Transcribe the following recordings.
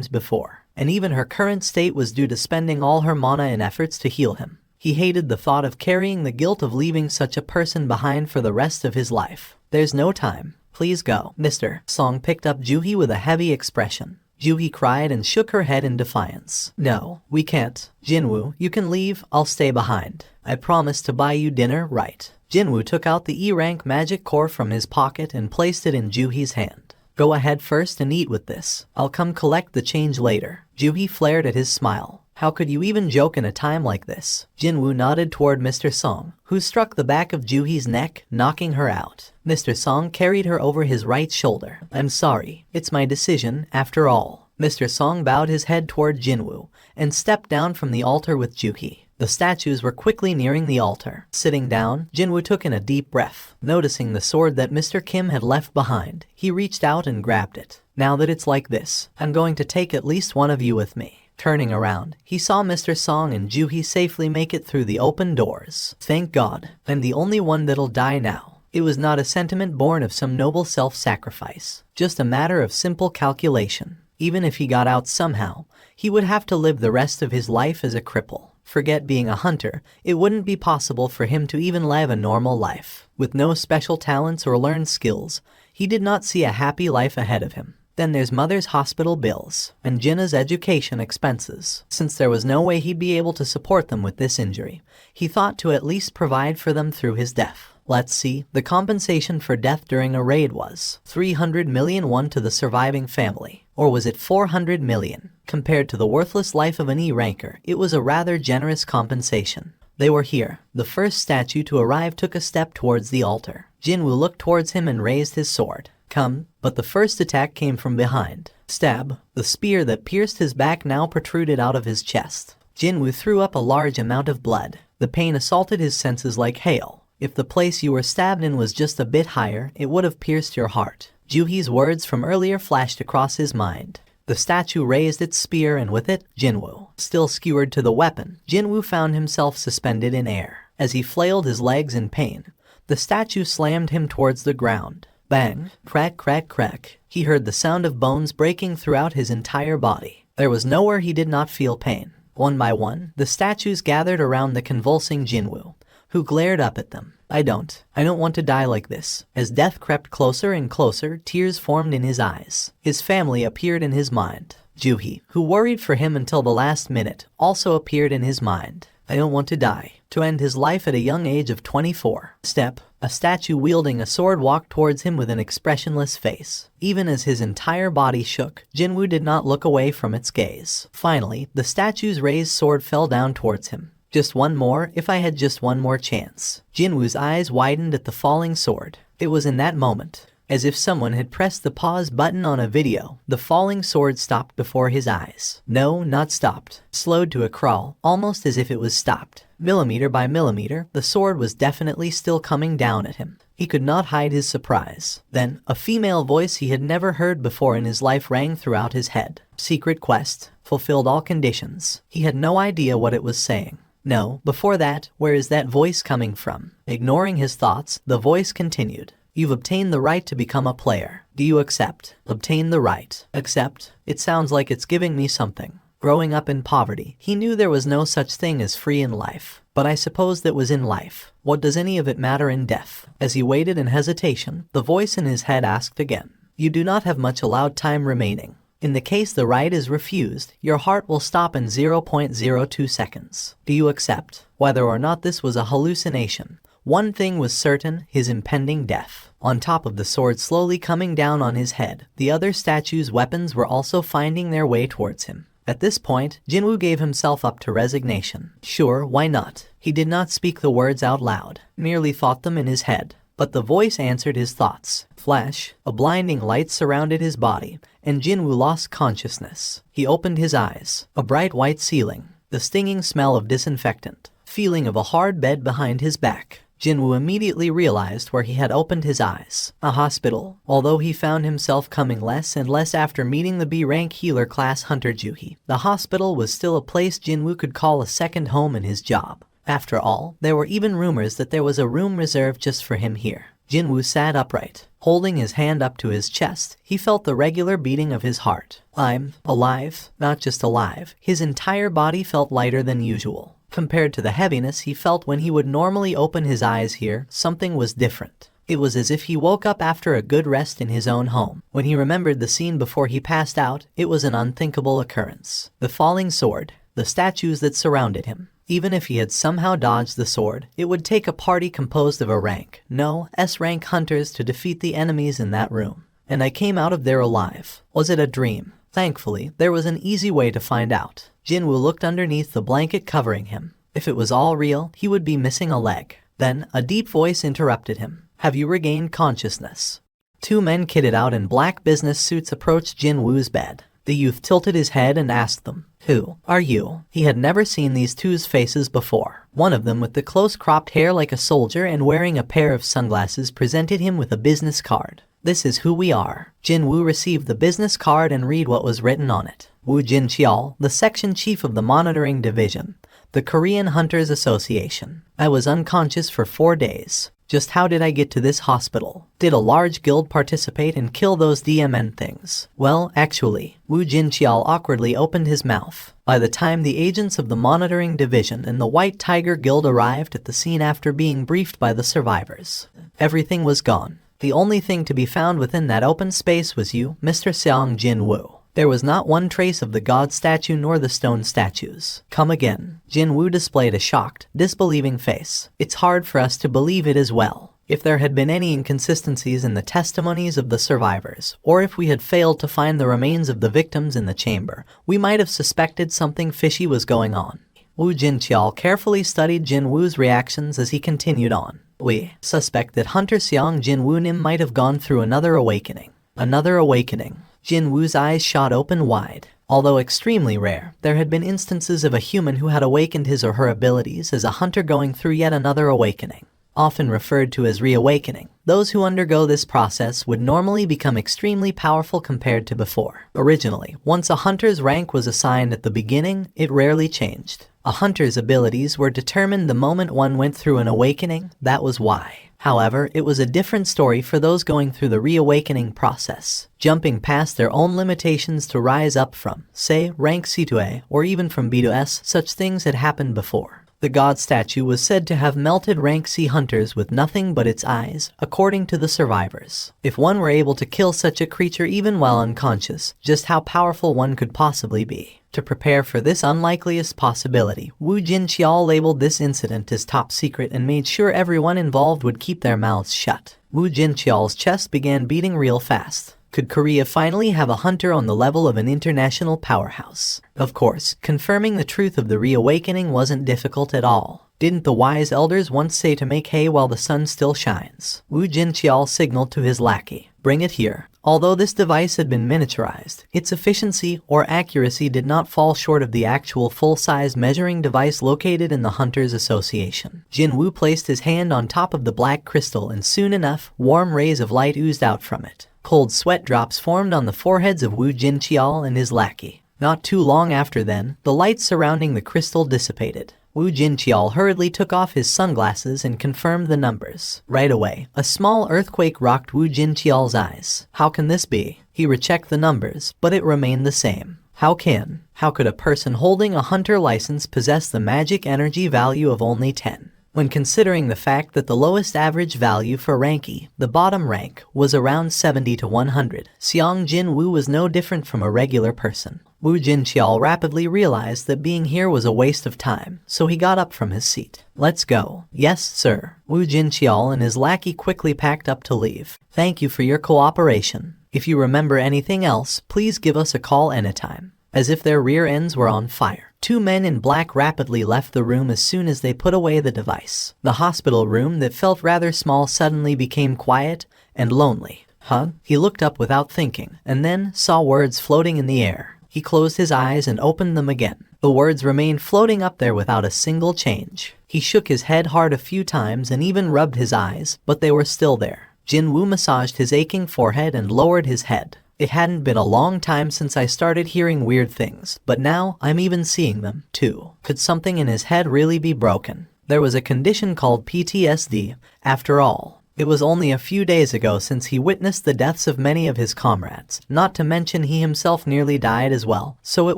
times before, and even her current state was due to spending all her mana in efforts to heal him. He hated the thought of carrying the guilt of leaving such a person behind for the rest of his life. There's no time. Please go. Mr. Song picked up Juhi with a heavy expression. Juhi cried and shook her head in defiance. No, we can't. Jinwoo, you can leave, I'll stay behind. I promise to buy you dinner, right? Jinwoo took out the E-rank magic core from his pocket and placed it in Juhi's hand. Go ahead first and eat with this. I'll come collect the change later. Juhi flared at his smile. How could you even joke in a time like this? Jinwoo nodded toward Mr. Song, who struck the back of Juhi's neck, knocking her out. Mr. Song carried her over his right shoulder. I'm sorry. It's my decision, after all. Mr. Song bowed his head toward Jinwoo and stepped down from the altar with Juhi. The statues were quickly nearing the altar. Sitting down, Jinwoo took in a deep breath. Noticing the sword that Mr. Kim had left behind, he reached out and grabbed it. Now that it's like this, I'm going to take at least one of you with me. Turning around, he saw Mr. Song and Juhi safely make it through the open doors. Thank God, I'm the only one that'll die now. It was not a sentiment born of some noble self-sacrifice, just a matter of simple calculation. Even if he got out somehow, he would have to live the rest of his life as a cripple. Forget being a hunter, it wouldn't be possible for him to even live a normal life. With no special talents or learned skills, he did not see a happy life ahead of him. Then there's mother's hospital bills, and Jinna's education expenses. Since there was no way he'd be able to support them with this injury, he thought to at least provide for them through his death. Let's see, the compensation for death during a raid was 300 million won to the surviving family. Or was it 400 million? Compared to the worthless life of an E-ranker, it was a rather generous compensation. They were here. The first statue to arrive took a step towards the altar. Jinwoo looked towards him and raised his sword. Come, but the first attack came from behind. Stab. The spear that pierced his back now protruded out of his chest. Jinwoo threw up a large amount of blood. The pain assaulted his senses like hail. If the place you were stabbed in was just a bit higher, it would have pierced your heart. Juhi's words from earlier flashed across his mind. The statue raised its spear and with it, Jinwoo. Still skewered to the weapon, Jinwoo found himself suspended in air. As he flailed his legs in pain, the statue slammed him towards the ground. Bang, crack, crack, crack. He heard the sound of bones breaking throughout his entire body. There was nowhere he did not feel pain. One by one, the statues gathered around the convulsing Jinwoo, who glared up at them. I don't want to die like this. As death crept closer and closer, tears formed in his eyes. His family appeared in his mind. Juhi, who worried for him until the last minute, also appeared in his mind. I don't want to die. To end his life at a young age of 24. Step. A statue wielding a sword walked towards him with an expressionless face. Even as his entire body shook, Jinwoo did not look away from its gaze. Finally, the statue's raised sword fell down towards him. Just one more, if I had just one more chance. Jinwoo's eyes widened at the falling sword. It was in that moment, as if someone had pressed the pause button on a video, the falling sword stopped before his eyes. No, not stopped. Slowed to a crawl, almost as if it was stopped. Millimeter by millimeter, the sword was definitely still coming down at him. He could not hide his surprise. Then, a female voice he had never heard before in his life rang throughout his head. Secret quest. Fulfilled all conditions. He had no idea what it was saying. No, before that, where is that voice coming from? Ignoring his thoughts, the voice continued. You've obtained the right to become a player. Do you accept? Obtain the right. Accept? It sounds like it's giving me something. Growing up in poverty, he knew there was no such thing as free in life. But I suppose that was in life. What does any of it matter in death? As he waited in hesitation, the voice in his head asked again. You do not have much allowed time remaining. In the case the right is refused, your heart will stop in 0.02 seconds. Do you accept? Whether or not this was a hallucination, one thing was certain, his impending death. On top of the sword slowly coming down on his head, the other statue's weapons were also finding their way towards him. At this point, Jinwoo gave himself up to resignation. Sure, why not? He did not speak the words out loud, merely thought them in his head. But the voice answered his thoughts. Flash, a blinding light surrounded his body, and Jinwoo lost consciousness. He opened his eyes. A bright white ceiling, the stinging smell of disinfectant, feeling of a hard bed behind his back. Jinwoo immediately realized where he had opened his eyes. A hospital. Although he found himself coming less and less after meeting the B-rank healer class hunter Juhi, the hospital was still a place Jinwoo could call a second home in his job. After all, there were even rumors that there was a room reserved just for him here. Jinwoo sat upright. Holding his hand up to his chest, he felt the regular beating of his heart. I'm alive, not just alive. His entire body felt lighter than usual. Compared to the heaviness he felt when he would normally open his eyes here, something was different. It was as if he woke up after a good rest in his own home. When he remembered the scene before he passed out, it was an unthinkable occurrence. The falling sword, the statues that surrounded him. Even if he had somehow dodged the sword, it would take a party composed of a rank, no, S-rank hunters to defeat the enemies in that room. And I came out of there alive. Was it a dream? Thankfully, there was an easy way to find out. Jinwoo looked underneath the blanket covering him. If it was all real, he would be missing a leg. Then, a deep voice interrupted him. Have you regained consciousness? Two men kitted out in black business suits approached Jinwoo's bed. The youth tilted his head and asked them, "Who are you?" He had never seen these two's faces before. One of them, with the close cropped hair like a soldier and wearing a pair of sunglasses, presented him with a business card. "This is who we are." Jinwoo received the business card and read what was written on it. Woo Jin-cheol, the section chief of the monitoring division, the Korean Hunters Association. I was unconscious for 4 days. Just how did I get to this hospital? Did a large guild participate and kill those DMN things? Well, actually, Woo Jin-cheol awkwardly opened his mouth. By the time the agents of the monitoring division and the White Tiger Guild arrived at the scene after being briefed by the survivors, everything was gone. The only thing to be found within that open space was you, Mr. Sung Jin-Woo. There was not one trace of the god statue nor the stone statues. Come again. Jinwoo displayed a shocked, disbelieving face. It's hard for us to believe it as well. If there had been any inconsistencies in the testimonies of the survivors, or if we had failed to find the remains of the victims in the chamber, we might have suspected something fishy was going on. Woo Jin-cheol carefully studied Jinwoo's reactions as he continued on. We suspect that Hunter Sung Jin-Woo Nim might have gone through another awakening. Another awakening. Jinwoo's eyes shot open wide. Although extremely rare, there had been instances of a human who had awakened his or her abilities as a hunter going through yet another awakening. Often referred to as reawakening, those who undergo this process would normally become extremely powerful compared to before. Originally, once a hunter's rank was assigned at the beginning, it rarely changed. A hunter's abilities were determined the moment one went through an awakening, that was why. However, it was a different story for those going through the reawakening process, jumping past their own limitations to rise up from, say, rank C to A, or even from B to S. Such things had happened before. The god statue was said to have melted rank C hunters with nothing but its eyes, according to the survivors. If one were able to kill such a creature even while unconscious, just how powerful one could possibly be. To prepare for this unlikeliest possibility, Woo Jin-cheol labeled this incident as top secret and made sure everyone involved would keep their mouths shut. Woo Jin-cheol's chest began beating real fast. Could Korea finally have a hunter on the level of an international powerhouse? Of course, confirming the truth of the reawakening wasn't difficult at all. Didn't the wise elders once say to make hay while the sun still shines? Woo Jin-cheol signaled to his lackey, "Bring it here." Although this device had been miniaturized, its efficiency or accuracy did not fall short of the actual full-size measuring device located in the Hunters Association. Jinwoo placed his hand on top of the black crystal and soon enough, warm rays of light oozed out from it. Cold sweat drops formed on the foreheads of Woo Jin-cheol and his lackey. Not too long after then, the light surrounding the crystal dissipated. Woo Jin-cheol hurriedly took off his sunglasses and confirmed the numbers. Right away, a small earthquake rocked Woo Jin-cheol's eyes. How can this be? He rechecked the numbers, but it remained the same. How could a person holding a hunter license possess the magic energy value of only 10? When considering the fact that the lowest average value for rank E, the bottom rank, was around 70 to 100, Sung Jin-Woo was no different from a regular person. Woo Jin-cheol rapidly realized that being here was a waste of time, so he got up from his seat. "Let's go." "Yes, sir." Woo Jin-cheol and his lackey quickly packed up to leave. "Thank you for your cooperation. If you remember anything else, please give us a call anytime." As if their rear ends were on fire, two men in black rapidly left the room as soon as they put away the device. The hospital room that felt rather small suddenly became quiet and lonely. Huh? He looked up without thinking, and then saw words floating in the air. He closed his eyes and opened them again. The words remained floating up there without a single change. He shook his head hard a few times and even rubbed his eyes, but they were still there. Jinwoo massaged his aching forehead and lowered his head. It hadn't been a long time since I started hearing weird things, but now I'm even seeing them, too. Could something in his head really be broken? There was a condition called PTSD, after all. It was only a few days ago since he witnessed the deaths of many of his comrades, not to mention he himself nearly died as well, so it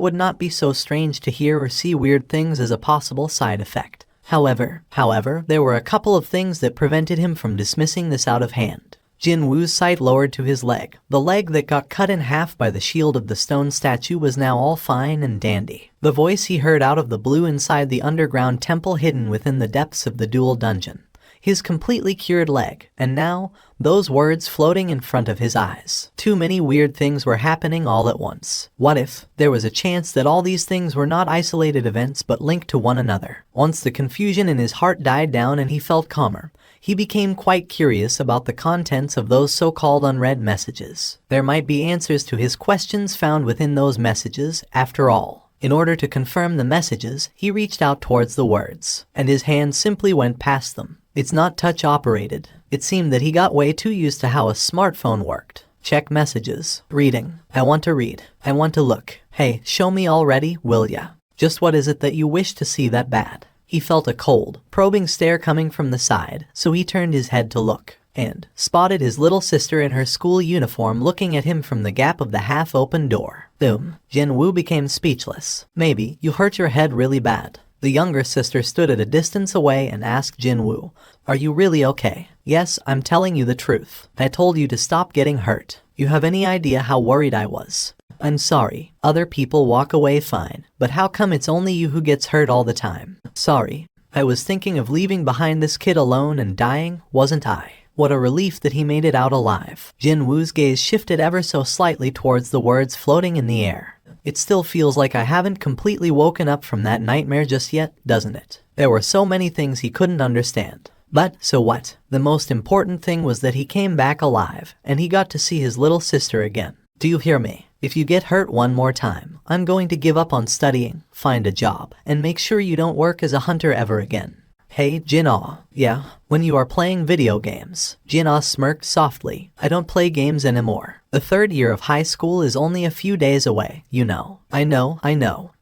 would not be so strange to hear or see weird things as a possible side effect. However, there were a couple of things that prevented him from dismissing this out of hand. Jinwoo's sight lowered to his leg. The leg that got cut in half by the shield of the stone statue was now all fine and dandy. The voice he heard out of the blue inside the underground temple hidden within the depths of the dual dungeon. His completely cured leg, and now, those words floating in front of his eyes. Too many weird things were happening all at once. What if there was a chance that all these things were not isolated events but linked to one another? Once the confusion in his heart died down and he felt calmer, he became quite curious about the contents of those so-called unread messages. There might be answers to his questions found within those messages, after all. In order to confirm the messages, he reached out towards the words, and his hand simply went past them. It's not touch-operated. It seemed that he got way too used to how a smartphone worked. Check messages. Reading. I want to read. I want to look. Hey, show me already, will ya? Just what is it that you wish to see that bad? He felt a cold, probing stare coming from the side, so he turned his head to look, and spotted his little sister in her school uniform looking at him from the gap of the half-open door. Boom. Jinwoo became speechless. Maybe you hurt your head really bad. The younger sister stood at a distance away and asked Jinwoo, "Are you really okay?" "Yes, I'm telling you the truth. I told you to stop getting hurt. You have any idea how worried I was?" "I'm sorry. Other people walk away fine, but how come it's only you who gets hurt all the time?" "Sorry. I was thinking of leaving behind this kid alone and dying, wasn't I?" What a relief that he made it out alive. Jinwoo's gaze shifted ever so slightly towards the words floating in the air. It still feels like I haven't completely woken up from that nightmare just yet, doesn't it? There were so many things he couldn't understand. But, so what? The most important thing was that he came back alive, and he got to see his little sister again. Do you hear me? If you get hurt one more time, I'm going to give up on studying, find a job, and make sure you don't work as a hunter ever again. Hey, Jin-Ah. Yeah? When you are playing video games. Jin-Ah smirked softly. I don't play games anymore. The third year of high school is only a few days away, you know. I know.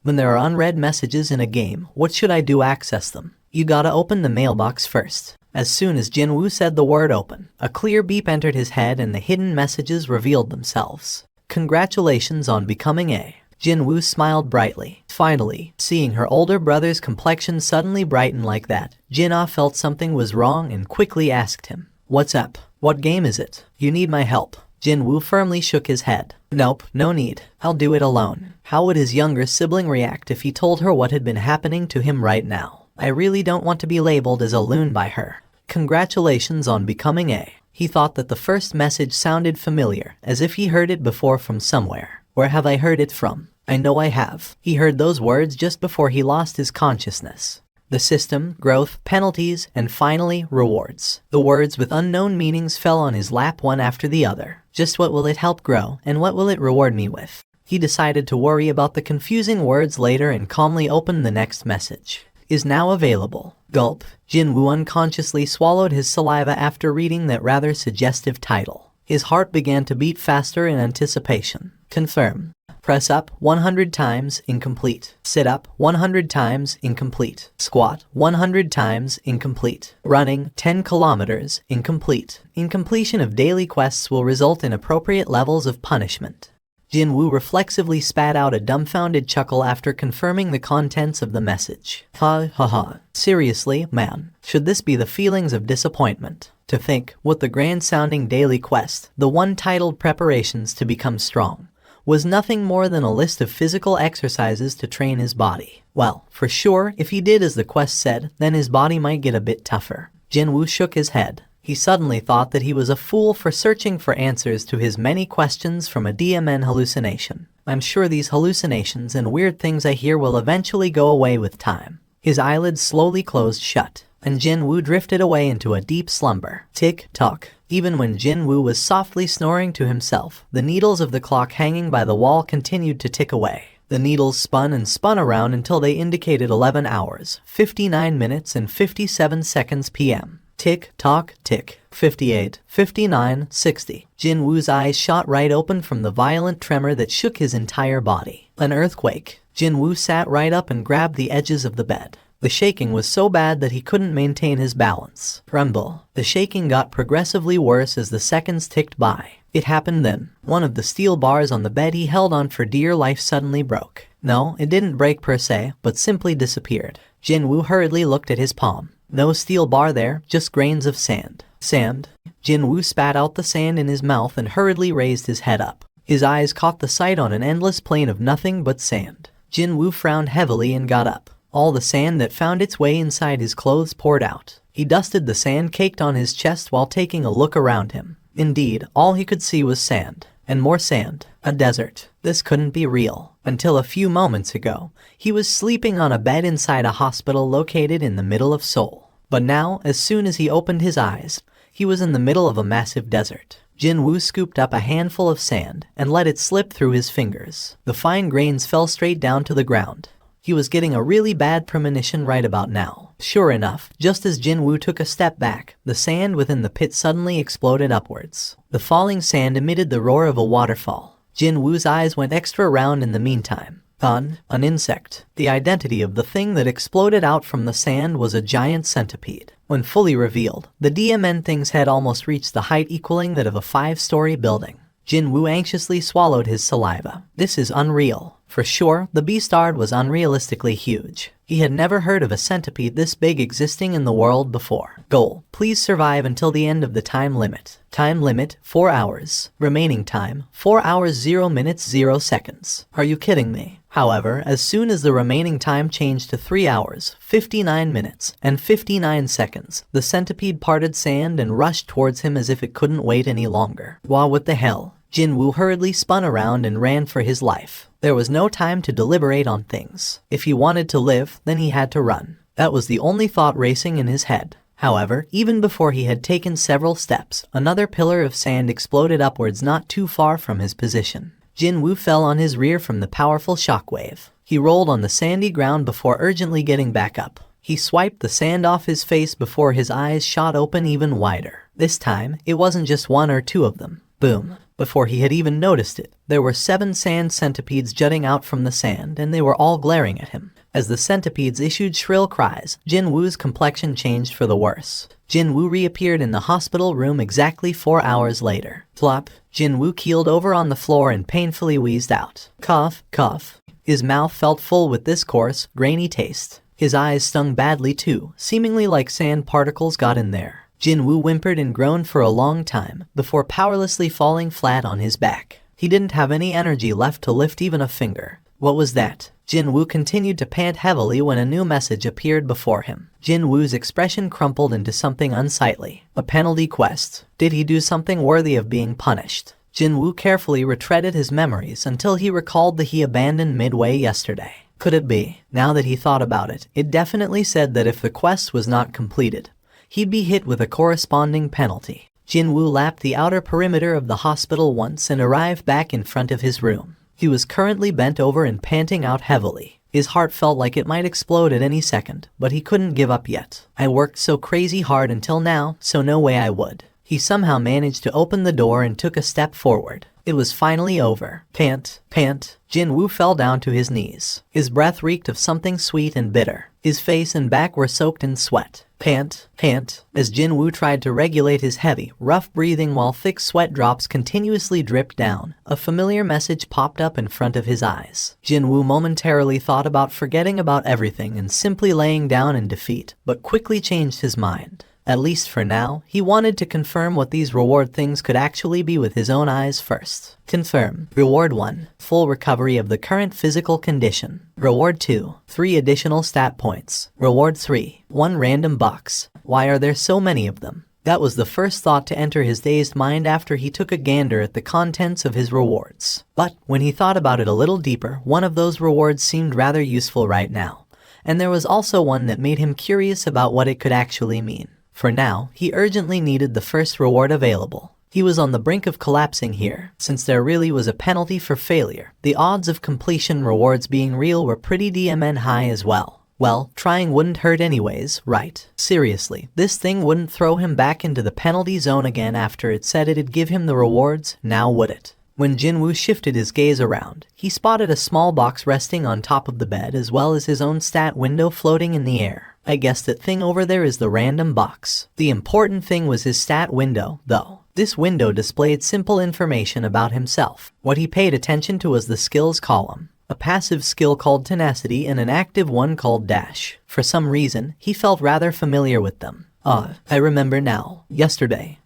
When there are unread messages in a game, what should I do access them? You gotta open the mailbox first. As soon as Jinwoo said the word open, a clear beep entered his head and the hidden messages revealed themselves. Congratulations on becoming a... Jinwoo smiled brightly. Finally, seeing her older brother's complexion suddenly brighten like that, Jin-Ah felt something was wrong and quickly asked him, "What's up? What game is it? You need my help." Jinwoo firmly shook his head. "Nope, no need. I'll do it alone." How would his younger sibling react if he told her what had been happening to him right now? I really don't want to be labeled as a loon by her. Congratulations on becoming a... He thought that the first message sounded familiar, as if he heard it before from somewhere. Where have I heard it from? I know I have. He heard those words just before he lost his consciousness. The system, growth, penalties, and finally, rewards. The words with unknown meanings fell on his lap one after the other. Just what will it help grow, and what will it reward me with? He decided to worry about the confusing words later and calmly opened the next message. Is now available. Gulp. Jinwoo unconsciously swallowed his saliva after reading that rather suggestive title. His heart began to beat faster in anticipation. Confirm. Press up 100 times, incomplete. Sit up 100 times, incomplete. Squat 100 times, incomplete. Running 10 kilometers, incomplete. Incompletion of daily quests will result in appropriate levels of punishment. Jinwoo reflexively spat out a dumbfounded chuckle after confirming the contents of the message. Ha. Seriously, man, should this be the feelings of disappointment? To think, what the grand-sounding daily quest, the one titled Preparations to Become Strong, was nothing more than a list of physical exercises to train his body. Well, for sure, if he did as the quest said, then his body might get a bit tougher. Jinwoo shook his head. He suddenly thought that he was a fool for searching for answers to his many questions from a DMN hallucination. I'm sure these hallucinations and weird things I hear will eventually go away with time. His eyelids slowly closed shut, and Jinwoo drifted away into a deep slumber. Tick-tock. Even when Jinwoo was softly snoring to himself, the needles of the clock hanging by the wall continued to tick away. The needles spun and spun around until they indicated 11 hours, 59 minutes and 57 seconds p.m. Tick-tock, tick. 58, 59, 60. Jinwoo's eyes shot right open from the violent tremor that shook his entire body. An earthquake. Jinwoo sat right up and grabbed the edges of the bed. The shaking was so bad that he couldn't maintain his balance. Rumble. The shaking got progressively worse as the seconds ticked by. It happened then. One of the steel bars on the bed he held on for dear life suddenly broke. No, it didn't break per se, but simply disappeared. Jinwoo hurriedly looked at his palm. No steel bar there, just grains of sand. Sand. Jinwoo spat out the sand in his mouth and hurriedly raised his head up. His eyes caught the sight on an endless plain of nothing but sand. Jinwoo frowned heavily and got up. All the sand that found its way inside his clothes poured out. He dusted the sand caked on his chest while taking a look around him. Indeed, all he could see was sand. And more sand. A desert. This couldn't be real. Until a few moments ago, he was sleeping on a bed inside a hospital located in the middle of Seoul. But now, as soon as he opened his eyes, he was in the middle of a massive desert. Jinwoo scooped up a handful of sand and let it slip through his fingers. The fine grains fell straight down to the ground. He was getting a really bad premonition right about now. Sure enough, just as Jinwoo took a step back, the sand within the pit suddenly exploded upwards. The falling sand emitted the roar of a waterfall. Jinwoo's eyes went extra round in the meantime. An insect. The identity of the thing that exploded out from the sand was a giant centipede. When fully revealed, the DMN thing's head almost reached the height equaling that of a 5-story building. Jinwoo anxiously swallowed his saliva. This is unreal. For sure, the beastard was unrealistically huge. He had never heard of a centipede this big existing in the world before. Goal: please survive until the end of the time limit. Time limit: 4 hours. Remaining time: 4 hours 0 minutes 0 seconds. Are you kidding me? However, as soon as the remaining time changed to 3 hours, 59 minutes, and 59 seconds, the centipede parted sand and rushed towards him as if it couldn't wait any longer. Wow, what the hell? Jinwoo hurriedly spun around and ran for his life. There was no time to deliberate on things. If he wanted to live, then he had to run. That was the only thought racing in his head. However, even before he had taken several steps, another pillar of sand exploded upwards not too far from his position. Jinwoo fell on his rear from the powerful shockwave. He rolled on the sandy ground before urgently getting back up. He swiped the sand off his face before his eyes shot open even wider. This time, it wasn't just one or two of them. Boom. Before he had even noticed it, there were 7 sand centipedes jutting out from the sand, and they were all glaring at him. As the centipedes issued shrill cries, Jinwoo's complexion changed for the worse. Jinwoo reappeared in the hospital room exactly 4 hours later. Plop. Jinwoo keeled over on the floor and painfully wheezed out. Cough, cough. His mouth felt full with this coarse, grainy taste. His eyes stung badly too, seemingly like sand particles got in there. Jinwoo whimpered and groaned for a long time, before powerlessly falling flat on his back. He didn't have any energy left to lift even a finger. What was that? Jinwoo continued to pant heavily when a new message appeared before him. Jinwoo's expression crumpled into something unsightly. A penalty quest. Did he do something worthy of being punished? Jinwoo carefully retreaded his memories until he recalled that he abandoned midway yesterday. Could it be? Now that he thought about it, it definitely said that if the quest was not completed, he'd be hit with a corresponding penalty. Jinwoo lapped the outer perimeter of the hospital once and arrived back in front of his room. He was currently bent over and panting out heavily. His heart felt like it might explode at any second, but he couldn't give up yet. I worked so crazy hard until now, so no way I would. He somehow managed to open the door and took a step forward. It was finally over. Pant, pant. Jinwoo fell down to his knees. His breath reeked of something sweet and bitter. His face and back were soaked in sweat. Pant, pant. As Jinwoo tried to regulate his heavy, rough breathing while thick sweat drops continuously dripped down, a familiar message popped up in front of his eyes. Jinwoo momentarily thought about forgetting about everything and simply laying down in defeat, but quickly changed his mind. At least for now, he wanted to confirm what these reward things could actually be with his own eyes first. Confirm. Reward 1. Full recovery of the current physical condition. Reward 2. 3 additional stat points. Reward 3. 1 random box. Why are there so many of them? That was the first thought to enter his dazed mind after he took a gander at the contents of his rewards. But when he thought about it a little deeper, one of those rewards seemed rather useful right now. And there was also one that made him curious about what it could actually mean. For now, he urgently needed the first reward available. He was on the brink of collapsing here, since there really was a penalty for failure. The odds of completion rewards being real were pretty DMN high as well. Well, trying wouldn't hurt anyways, right? Seriously, this thing wouldn't throw him back into the penalty zone again after it said it'd give him the rewards, now would it? When Jinwoo shifted his gaze around, he spotted a small box resting on top of the bed as well as his own stat window floating in the air. I guess that thing over there is the random box. The important thing was his stat window, though. This window displayed simple information about himself. What he paid attention to was the skills column. A passive skill called Tenacity and an active one called Dash. For some reason, he felt rather familiar with them. I remember now. Yesterday,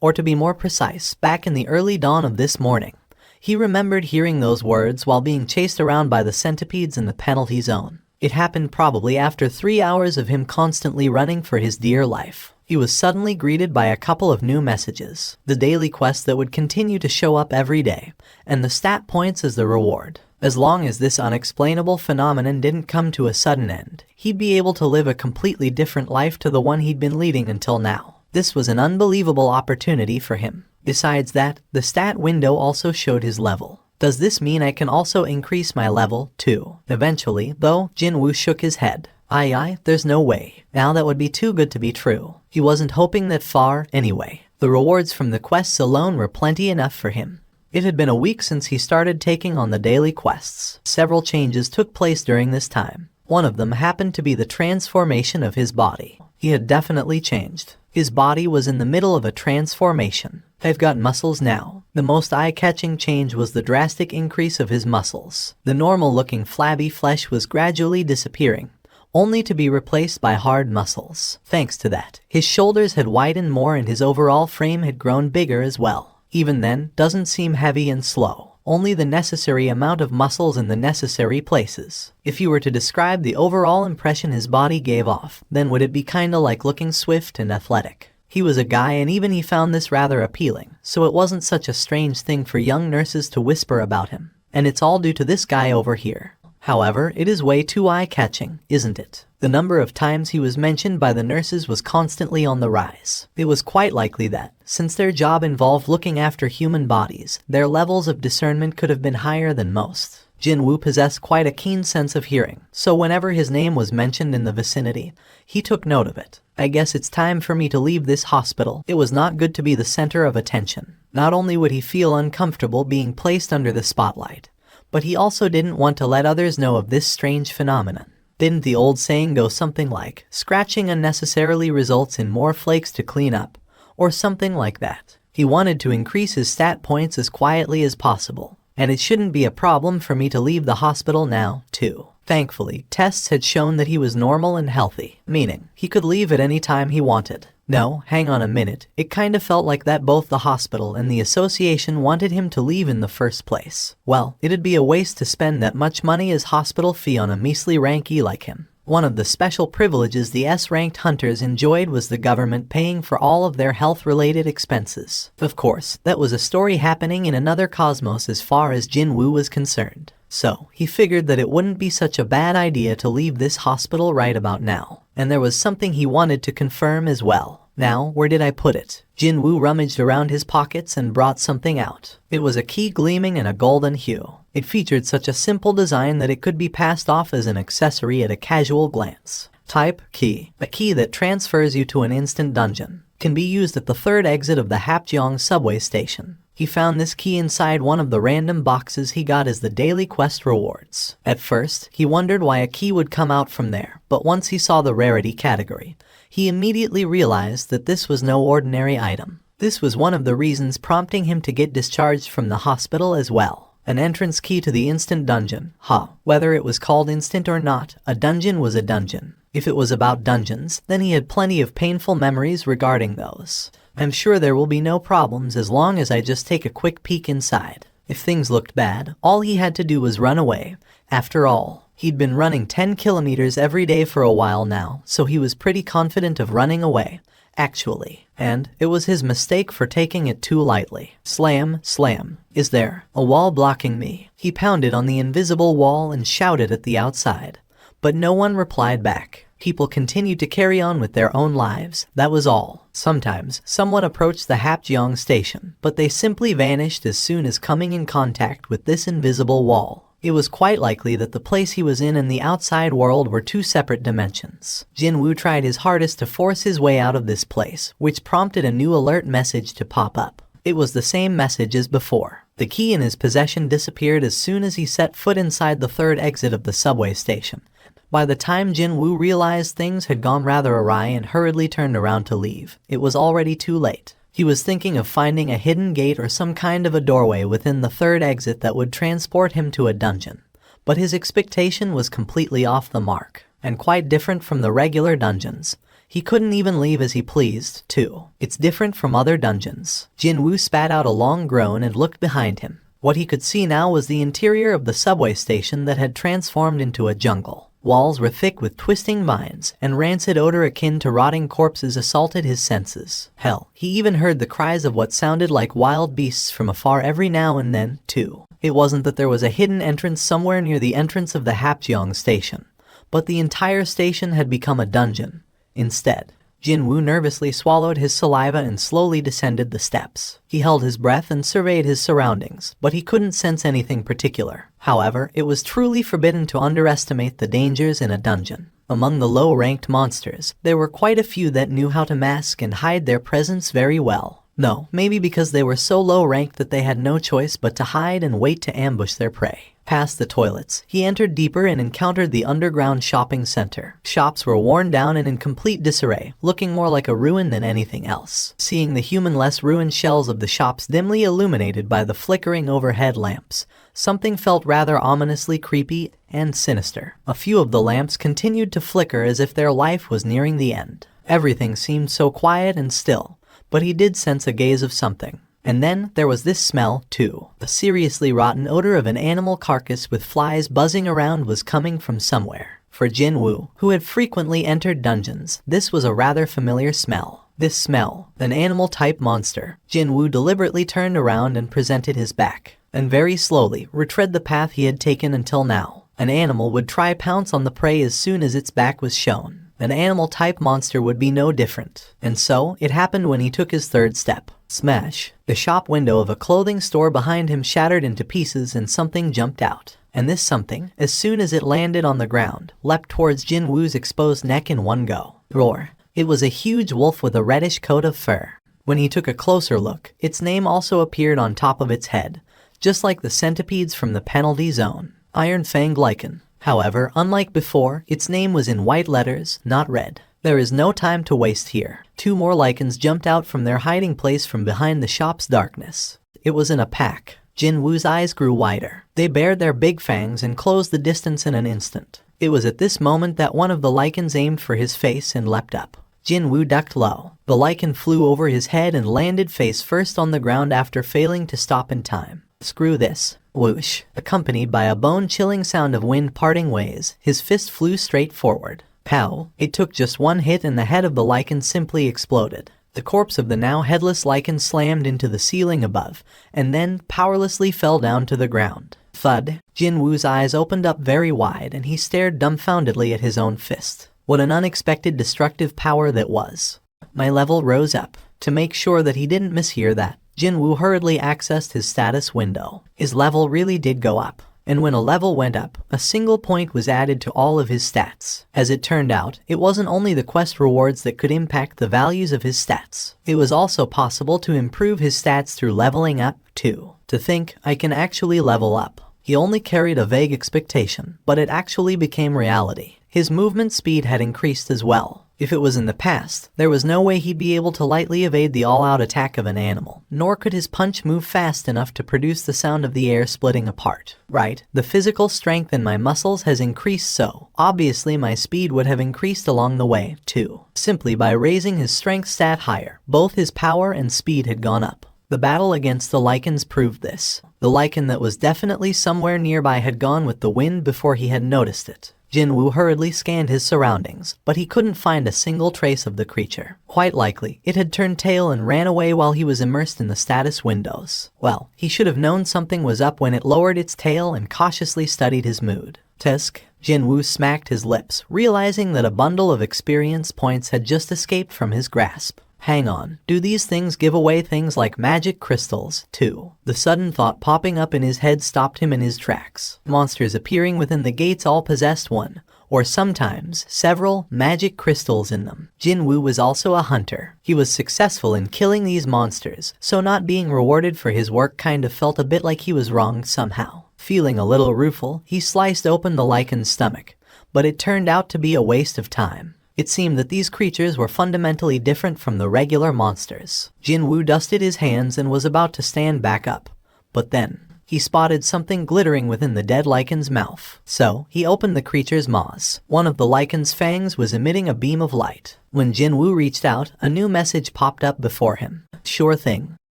or to be more precise, back in the early dawn of this morning. He remembered hearing those words while being chased around by the centipedes in the penalty zone. It happened probably after 3 hours of him constantly running for his dear life. He was suddenly greeted by a couple of new messages. The daily quest that would continue to show up every day, and the stat points as the reward. As long as this unexplainable phenomenon didn't come to a sudden end, he'd be able to live a completely different life to the one he'd been leading until now. This was an unbelievable opportunity for him. Besides that, the stat window also showed his level. Does this mean I can also increase my level, too? Eventually, though, Jinwoo shook his head. There's no way. Now that would be too good to be true. He wasn't hoping that far, anyway. The rewards from the quests alone were plenty enough for him. It had been a week since he started taking on the daily quests. Several changes took place during this time. One of them happened to be the transformation of his body. He had definitely changed. His body was in the middle of a transformation. I've got muscles now. The most eye-catching change was the drastic increase of his muscles. The normal-looking flabby flesh was gradually disappearing, only to be replaced by hard muscles. Thanks to that, his shoulders had widened more and his overall frame had grown bigger as well. Even then, doesn't seem heavy and slow. Only the necessary amount of muscles in the necessary places. If you were to describe the overall impression his body gave off, then would it be kinda like looking swift and athletic? He was a guy and even he found this rather appealing, so it wasn't such a strange thing for young nurses to whisper about him. And it's all due to this guy over here. However, it is way too eye-catching, isn't it? The number of times he was mentioned by the nurses was constantly on the rise. It was quite likely that, since their job involved looking after human bodies, their levels of discernment could have been higher than most. Jinwoo possessed quite a keen sense of hearing, so whenever his name was mentioned in the vicinity, he took note of it. I guess it's time for me to leave this hospital. It was not good to be the center of attention. Not only would he feel uncomfortable being placed under the spotlight, but he also didn't want to let others know of this strange phenomenon. Didn't the old saying go something like, scratching unnecessarily results in more flakes to clean up, or something like that? He wanted to increase his stat points as quietly as possible, and it shouldn't be a problem for me to leave the hospital now, too. Thankfully, tests had shown that he was normal and healthy, meaning he could leave at any time he wanted. No, hang on a minute, it kinda felt like that both the hospital and the association wanted him to leave in the first place. Well, it'd be a waste to spend that much money as hospital fee on a measly rankie like him. One of the special privileges the S-ranked hunters enjoyed was the government paying for all of their health-related expenses. Of course, that was a story happening in another cosmos as far as Jinwoo was concerned. So, he figured that it wouldn't be such a bad idea to leave this hospital right about now. And there was something he wanted to confirm as well. Now, where did I put it? Jinwoo rummaged around his pockets and brought something out. It was a key gleaming in a golden hue. It featured such a simple design that it could be passed off as an accessory at a casual glance. Type, key. A key that transfers you to an instant dungeon. Can be used at the third exit of the Hapjeong subway station. He found this key inside one of the random boxes he got as the daily quest rewards. At first, he wondered why a key would come out from there, but once he saw the rarity category, he immediately realized that this was no ordinary item. This was one of the reasons prompting him to get discharged from the hospital as well. An entrance key to the instant dungeon. Whether it was called instant or not, a dungeon was a dungeon. If it was about dungeons, then he had plenty of painful memories regarding those. I'm sure there will be no problems as long as I just take a quick peek inside. If things looked bad, all he had to do was run away. After all, he'd been running 10 kilometers every day for a while now, so he was pretty confident of running away, actually. And it was his mistake for taking it too lightly. Slam, slam. Is there a wall blocking me? He pounded on the invisible wall and shouted at the outside. But no one replied back. People continued to carry on with their own lives, that was all. Sometimes, someone approached the Hapjeong station, but they simply vanished as soon as coming in contact with this invisible wall. It was quite likely that the place he was in and the outside world were two separate dimensions. Jinwoo tried his hardest to force his way out of this place, which prompted a new alert message to pop up. It was the same message as before. The key in his possession disappeared as soon as he set foot inside the third exit of the subway station. By the time Jinwoo realized things had gone rather awry and hurriedly turned around to leave, it was already too late. He was thinking of finding a hidden gate or some kind of a doorway within the third exit that would transport him to a dungeon. But his expectation was completely off the mark, and quite different from the regular dungeons. He couldn't even leave as he pleased, too. It's different from other dungeons. Jinwoo spat out a long groan and looked behind him. What he could see now was the interior of the subway station that had transformed into a jungle. Walls were thick with twisting vines, and rancid odor akin to rotting corpses assaulted his senses. Hell, he even heard the cries of what sounded like wild beasts from afar every now and then, too. It wasn't that there was a hidden entrance somewhere near the entrance of the Hapjeong station, but the entire station had become a dungeon. Instead, Jinwoo nervously swallowed his saliva and slowly descended the steps. He held his breath and surveyed his surroundings, but he couldn't sense anything particular. However, it was truly forbidden to underestimate the dangers in a dungeon. Among the low-ranked monsters, there were quite a few that knew how to mask and hide their presence very well. No, maybe because they were so low-ranked that they had no choice but to hide and wait to ambush their prey. Past the toilets, he entered deeper and encountered the underground shopping center. Shops were worn down and in complete disarray, looking more like a ruin than anything else. Seeing the human-less ruined shells of the shops dimly illuminated by the flickering overhead lamps, something felt rather ominously creepy and sinister. A few of the lamps continued to flicker as if their life was nearing the end. Everything seemed so quiet and still, but he did sense a gaze of something. And then there was this smell, too. The seriously rotten odor of an animal carcass with flies buzzing around was coming from somewhere. For Jinwoo, who had frequently entered dungeons, this was a rather familiar smell. This smell, an animal-type monster. Jinwoo deliberately turned around and presented his back, and very slowly retread the path he had taken until now. An animal would try pounce on the prey as soon as its back was shown. An animal-type monster would be no different. And so, it happened when he took his third step. Smash! The shop window of a clothing store behind him shattered into pieces and something jumped out. And this something, as soon as it landed on the ground, leapt towards Jinwoo's exposed neck in one go. Roar! It was a huge wolf with a reddish coat of fur. When he took a closer look, its name also appeared on top of its head, just like the centipedes from the penalty zone. Iron Fang Lichen. However, unlike before, its name was in white letters, not red. There is no time to waste here. Two more lichens jumped out from their hiding place from behind the shop's darkness. It was in a pack. Jinwoo's eyes grew wider. They bared their big fangs and closed the distance in an instant. It was at this moment that one of the lichens aimed for his face and leapt up. Jinwoo ducked low. The lichen flew over his head and landed face first on the ground after failing to stop in time. Screw this. Whoosh. Accompanied by a bone-chilling sound of wind parting ways, his fist flew straight forward. Pow! It took just one hit and the head of the lichen simply exploded. The corpse of the now headless lichen slammed into the ceiling above, and then powerlessly fell down to the ground. Thud! Jinwoo's eyes opened up very wide and he stared dumbfoundedly at his own fist. What an unexpected destructive power that was. My level rose up. To make sure that he didn't mishear that, Jinwoo hurriedly accessed his status window. His level really did go up. And when a level went up, a single point was added to all of his stats. As it turned out, it wasn't only the quest rewards that could impact the values of his stats. It was also possible to improve his stats through leveling up, too. To think, I can actually level up. He only carried a vague expectation, but it actually became reality. His movement speed had increased as well. If it was in the past, there was no way he'd be able to lightly evade the all-out attack of an animal, nor could his punch move fast enough to produce the sound of the air splitting apart. Right, the physical strength in my muscles has increased, so obviously my speed would have increased along the way, too. Simply by raising his strength stat higher, both his power and speed had gone up. The battle against the lichens proved this. The lichen that was definitely somewhere nearby had gone with the wind before he had noticed it. Jinwoo hurriedly scanned his surroundings, but he couldn't find a single trace of the creature. Quite likely, it had turned tail and ran away while he was immersed in the status windows. Well, he should have known something was up when it lowered its tail and cautiously studied his mood. Tisk. Jinwoo smacked his lips, realizing that a bundle of experience points had just escaped from his grasp. Hang on, do these things give away things like magic crystals, too? The sudden thought popping up in his head stopped him in his tracks. Monsters appearing within the gates all possessed one or sometimes several magic crystals in them. Jinwoo was also a hunter. He was successful in killing these monsters, so not being rewarded for his work kind of felt a bit like he was wronged somehow. Feeling a little rueful, he sliced open the lycan's stomach, but it turned out to be a waste of time. It seemed that these creatures were fundamentally different from the regular monsters. Jinwoo dusted his hands and was about to stand back up, but then he spotted something glittering within the dead lycan's mouth. So he opened the creature's maws. One of the lycan's fangs was emitting a beam of light. When Jinwoo reached out, a new message popped up before him. Sure thing.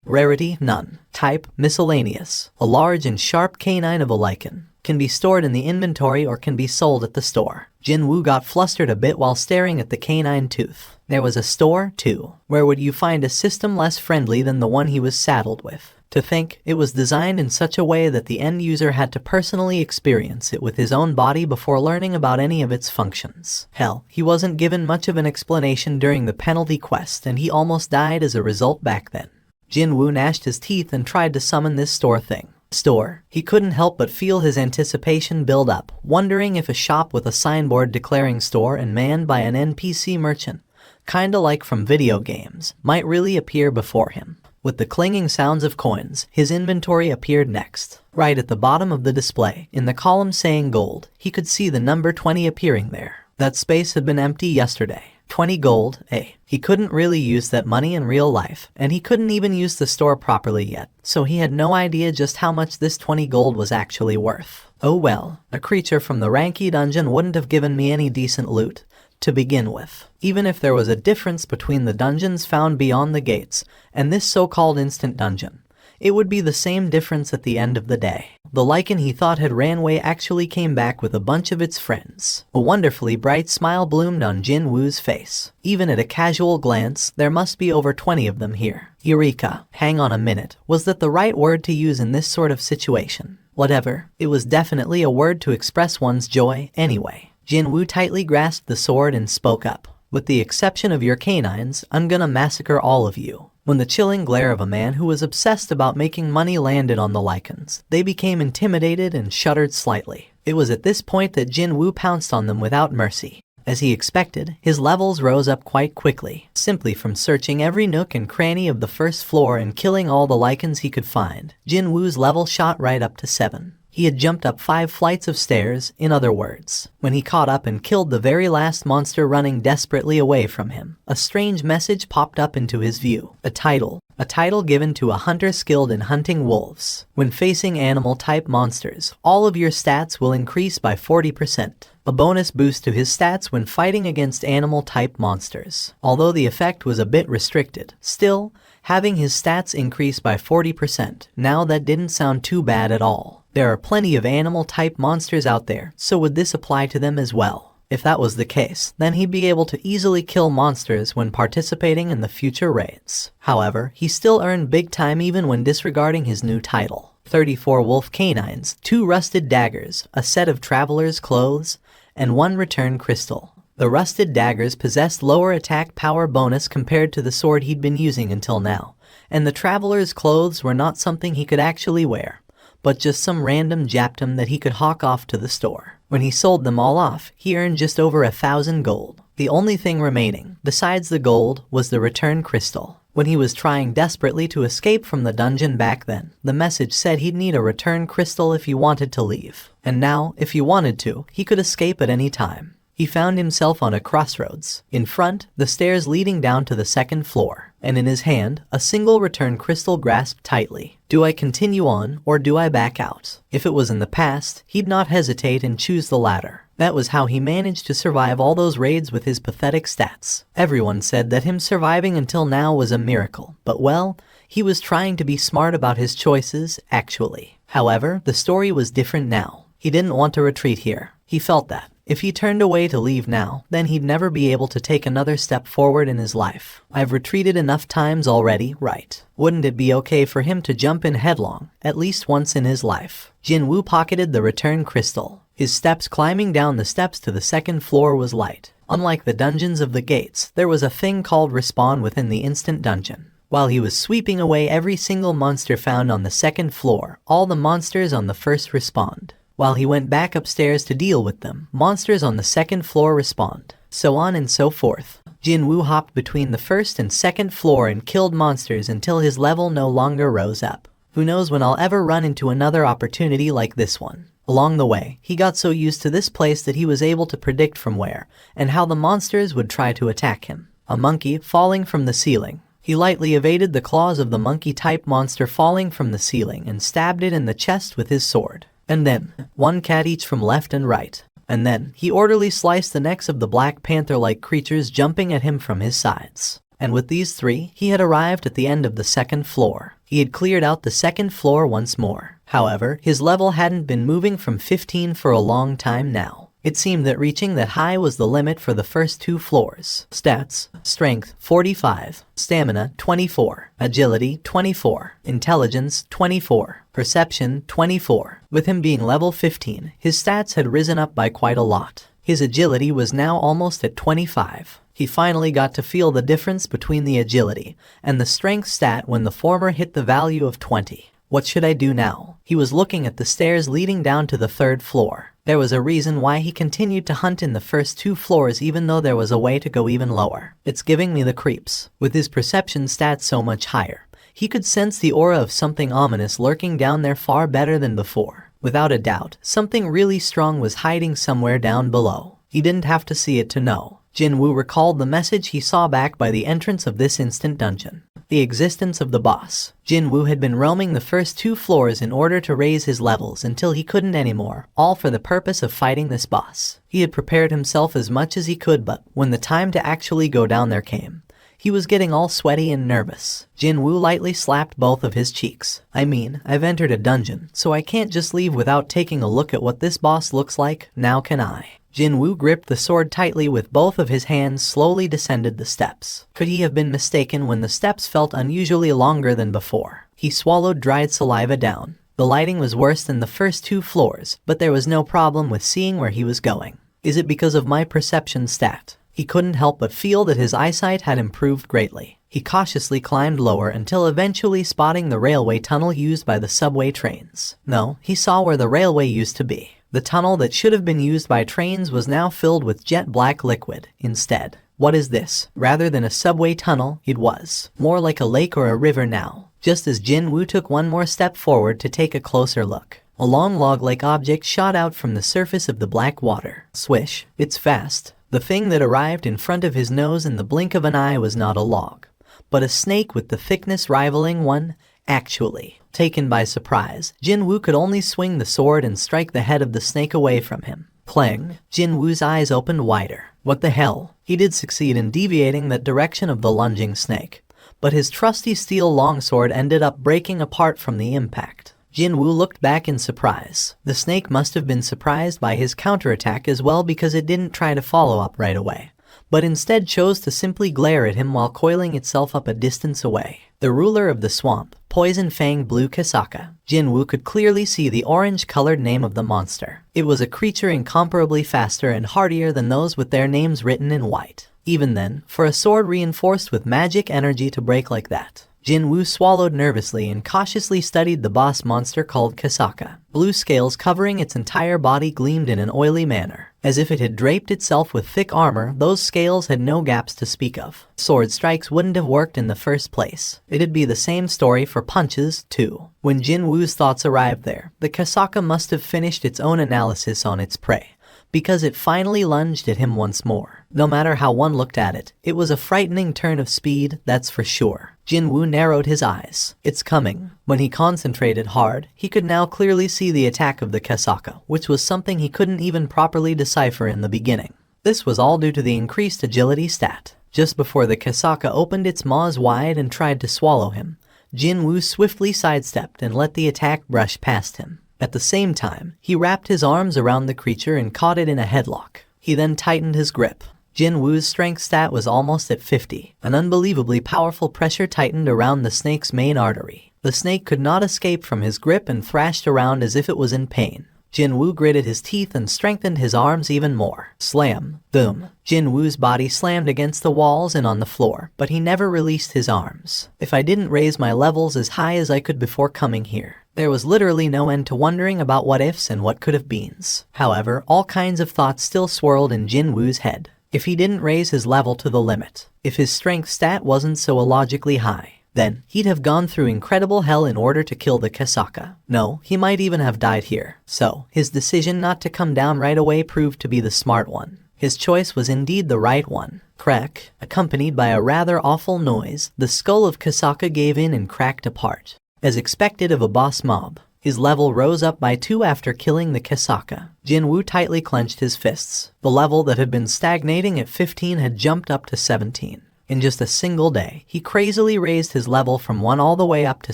Rarity, none. Type, miscellaneous. A large and sharp canine of a lycan. Can be stored in the inventory or can be sold at the store. Jinwoo got flustered a bit while staring at the canine tooth. There was a store, too. Where would you find a system less friendly than the one he was saddled with? To think, it was designed in such a way that the end user had to personally experience it with his own body before learning about any of its functions. Hell, he wasn't given much of an explanation during the penalty quest and he almost died as a result back then. Jinwoo gnashed his teeth and tried to summon this store thing. Store. He couldn't help but feel his anticipation build up, wondering if a shop with a signboard declaring store and manned by an NPC merchant, kinda like from video games, might really appear before him. With the clanging sounds of coins, his inventory appeared next. Right at the bottom of the display, in the column saying gold, he could see the number 20 appearing there. That space had been empty yesterday. 20 gold, He couldn't really use that money in real life, and he couldn't even use the store properly yet, so he had no idea just how much this 20 gold was actually worth. Oh well, a creature from the Ranky dungeon wouldn't have given me any decent loot to begin with. Even if there was a difference between the dungeons found beyond the gates and this so-called instant dungeon, it would be the same difference at the end of the day. The lycan he thought had ran away actually came back with a bunch of its friends. A wonderfully bright smile bloomed on Jinwoo's face. Even at a casual glance, there must be over 20 of them here. Eureka! Hang on a minute, was that the right word to use in this sort of situation? Whatever, it was definitely a word to express one's joy anyway. Jinwoo tightly grasped the sword and spoke up. With the exception of your canines, I'm gonna massacre all of you. When the chilling glare of a man who was obsessed about making money landed on the lycans, they became intimidated and shuddered slightly. It was at this point that Jinwoo pounced on them without mercy. As he expected, his levels rose up quite quickly, simply from searching every nook and cranny of the first floor and killing all the lycans he could find. Jinwoo's level shot right up to 7. He had jumped up 5 flights of stairs, in other words. When he caught up and killed the very last monster running desperately away from him, a strange message popped up into his view. A title given to a hunter skilled in hunting wolves. When facing animal-type monsters, all of your stats will increase by 40%. A bonus boost to his stats when fighting against animal-type monsters. Although the effect was a bit restricted, still, having his stats increase by 40%, now that didn't sound too bad at all. There are plenty of animal-type monsters out there, so would this apply to them as well? If that was the case, then he'd be able to easily kill monsters when participating in the future raids. However, he still earned big time even when disregarding his new title. 34 wolf canines, 2 rusted daggers, a set of traveler's clothes, and 1 return crystal. The rusted daggers possessed lower attack power bonus compared to the sword he'd been using until now, and the traveler's clothes were not something he could actually wear, but just some random japtum that he could hawk off to the store. When he sold them all off, he earned just over 1,000 gold. The only thing remaining, besides the gold, was the return crystal. When he was trying desperately to escape from the dungeon back then, the message said he'd need a return crystal if he wanted to leave. And now, if he wanted to, he could escape at any time. He found himself on a crossroads. In front, the stairs leading down to the 2nd floor, and in his hand, a single return crystal grasped tightly. Do I continue on, or do I back out? If it was in the past, he'd not hesitate and choose the latter. That was how he managed to survive all those raids with his pathetic stats. Everyone said that him surviving until now was a miracle, but well, he was trying to be smart about his choices, actually. However, the story was different now. He didn't want to retreat here. He felt that if he turned away to leave now, then he'd never be able to take another step forward in his life. I've retreated enough times already, right? Wouldn't it be okay for him to jump in headlong, at least once in his life? Jinwoo pocketed the return crystal. His steps climbing down the steps to the 2nd floor was light. Unlike the dungeons of the gates, there was a thing called respawn within the instant dungeon. While he was sweeping away every single monster found on the 2nd floor, all the monsters on the first respawned. While he went back upstairs to deal with them, monsters on the second floor respond. So on and so forth. Jinwoo hopped between the first and second floor and killed monsters until his level no longer rose up. Who knows when I'll ever run into another opportunity like this one. Along the way, he got so used to this place that he was able to predict from where and how the monsters would try to attack him. A monkey falling from the ceiling. He lightly evaded the claws of the monkey-type monster falling from the ceiling and stabbed it in the chest with his sword. And then, one cat each from left and right. And then, he orderly sliced the necks of the Black Panther-like creatures jumping at him from his sides. And with these three, he had arrived at the end of the second floor. He had cleared out the second floor once more. However, his level hadn't been moving from 15 for a long time now. It seemed that reaching that high was the limit for the first 2 floors. Stats: Strength 45, Stamina 24, Agility 24, Intelligence 24, Perception 24. With him being level 15, his stats had risen up by quite a lot. His agility was now almost at 25. He finally got to feel the difference between the agility and the strength stat when the former hit the value of 20. What should I do now? He was looking at the stairs leading down to the 3rd floor. There was a reason why he continued to hunt in the first 2 floors even though there was a way to go even lower. It's giving me the creeps. With his perception stats so much higher, he could sense the aura of something ominous lurking down there far better than before. Without a doubt, something really strong was hiding somewhere down below. He didn't have to see it to know. Jinwoo recalled the message he saw back by the entrance of this instant dungeon. The existence of the boss. Jinwoo had been roaming the first 2 floors in order to raise his levels until he couldn't anymore, all for the purpose of fighting this boss. He had prepared himself as much as he could, but when the time to actually go down there came, he was getting all sweaty and nervous. Jinwoo lightly slapped both of his cheeks. I mean, I've entered a dungeon, so I can't just leave without taking a look at what this boss looks like, now can I? Jinwoo gripped the sword tightly with both of his hands, slowly descended the steps. Could he have been mistaken when the steps felt unusually longer than before? He swallowed dried saliva down. The lighting was worse than the first 2 floors, but there was no problem with seeing where he was going. Is it because of my perception stat? He couldn't help but feel that his eyesight had improved greatly. He cautiously climbed lower until eventually spotting the railway tunnel used by the subway trains. No, he saw where the railway used to be. The tunnel that should have been used by trains was now filled with jet black liquid. Instead, what is this? Rather than a subway tunnel, it was more like a lake or a river now. Just as Jinwoo took one more step forward to take a closer look, a long log-like object shot out from the surface of the black water. Swish. It's fast. The thing that arrived in front of his nose in the blink of an eye was not a log, but a snake with the thickness rivaling one, actually. Taken by surprise, Jinwoo could only swing the sword and strike the head of the snake away from him. Clang! Jinwoo's eyes opened wider. What the hell? He did succeed in deviating that direction of the lunging snake, but his trusty steel longsword ended up breaking apart from the impact. Jinwoo looked back in surprise. The snake must have been surprised by his counterattack as well, because it didn't try to follow up right away, but instead chose to simply glare at him while coiling itself up a distance away. The ruler of the swamp, Poison Fang Blue Kasaka. Jinwoo could clearly see the orange-colored name of the monster. It was a creature incomparably faster and hardier than those with their names written in white. Even then, for a sword reinforced with magic energy to break like that. Jinwoo swallowed nervously and cautiously studied the boss monster called Kasaka. Blue scales covering its entire body gleamed in an oily manner. As if it had draped itself with thick armor, those scales had no gaps to speak of. Sword strikes wouldn't have worked in the first place. It'd be the same story for punches, too. When Jinwoo's thoughts arrived there, the Kasaka must have finished its own analysis on its prey, because it finally lunged at him once more. No matter how one looked at it, it was a frightening turn of speed, that's for sure. Jinwoo narrowed his eyes. It's coming. When he concentrated hard, he could now clearly see the attack of the Kasaka, which was something he couldn't even properly decipher in the beginning. This was all due to the increased agility stat. Just before the Kasaka opened its maws wide and tried to swallow him, Jinwoo swiftly sidestepped and let the attack brush past him. At the same time, he wrapped his arms around the creature and caught it in a headlock. He then tightened his grip. Jinwoo's strength stat was almost at 50. An unbelievably powerful pressure tightened around the snake's main artery. The snake could not escape from his grip and thrashed around as if it was in pain. Jinwoo gritted his teeth and strengthened his arms even more. Slam. Boom. Jinwoo's body slammed against the walls and on the floor, but he never released his arms. If I didn't raise my levels as high as I could before coming here, There was literally no end to wondering about what ifs and what could have beens. However, all kinds of thoughts still swirled in Jinwoo's head. If he didn't raise his level to the limit, if his strength stat wasn't so illogically high, then he'd have gone through incredible hell in order to kill the Kasaka. No, he might even have died here. So, his decision not to come down right away proved to be the smart one. His choice was indeed the right one. Crack, accompanied by a rather awful noise, the skull of Kasaka gave in and cracked apart. As expected of a boss mob, his level rose up by 2 after killing the Kasaka. Jinwoo tightly clenched his fists. The level that had been stagnating at 15 had jumped up to 17. In just a single day, he crazily raised his level from 1 all the way up to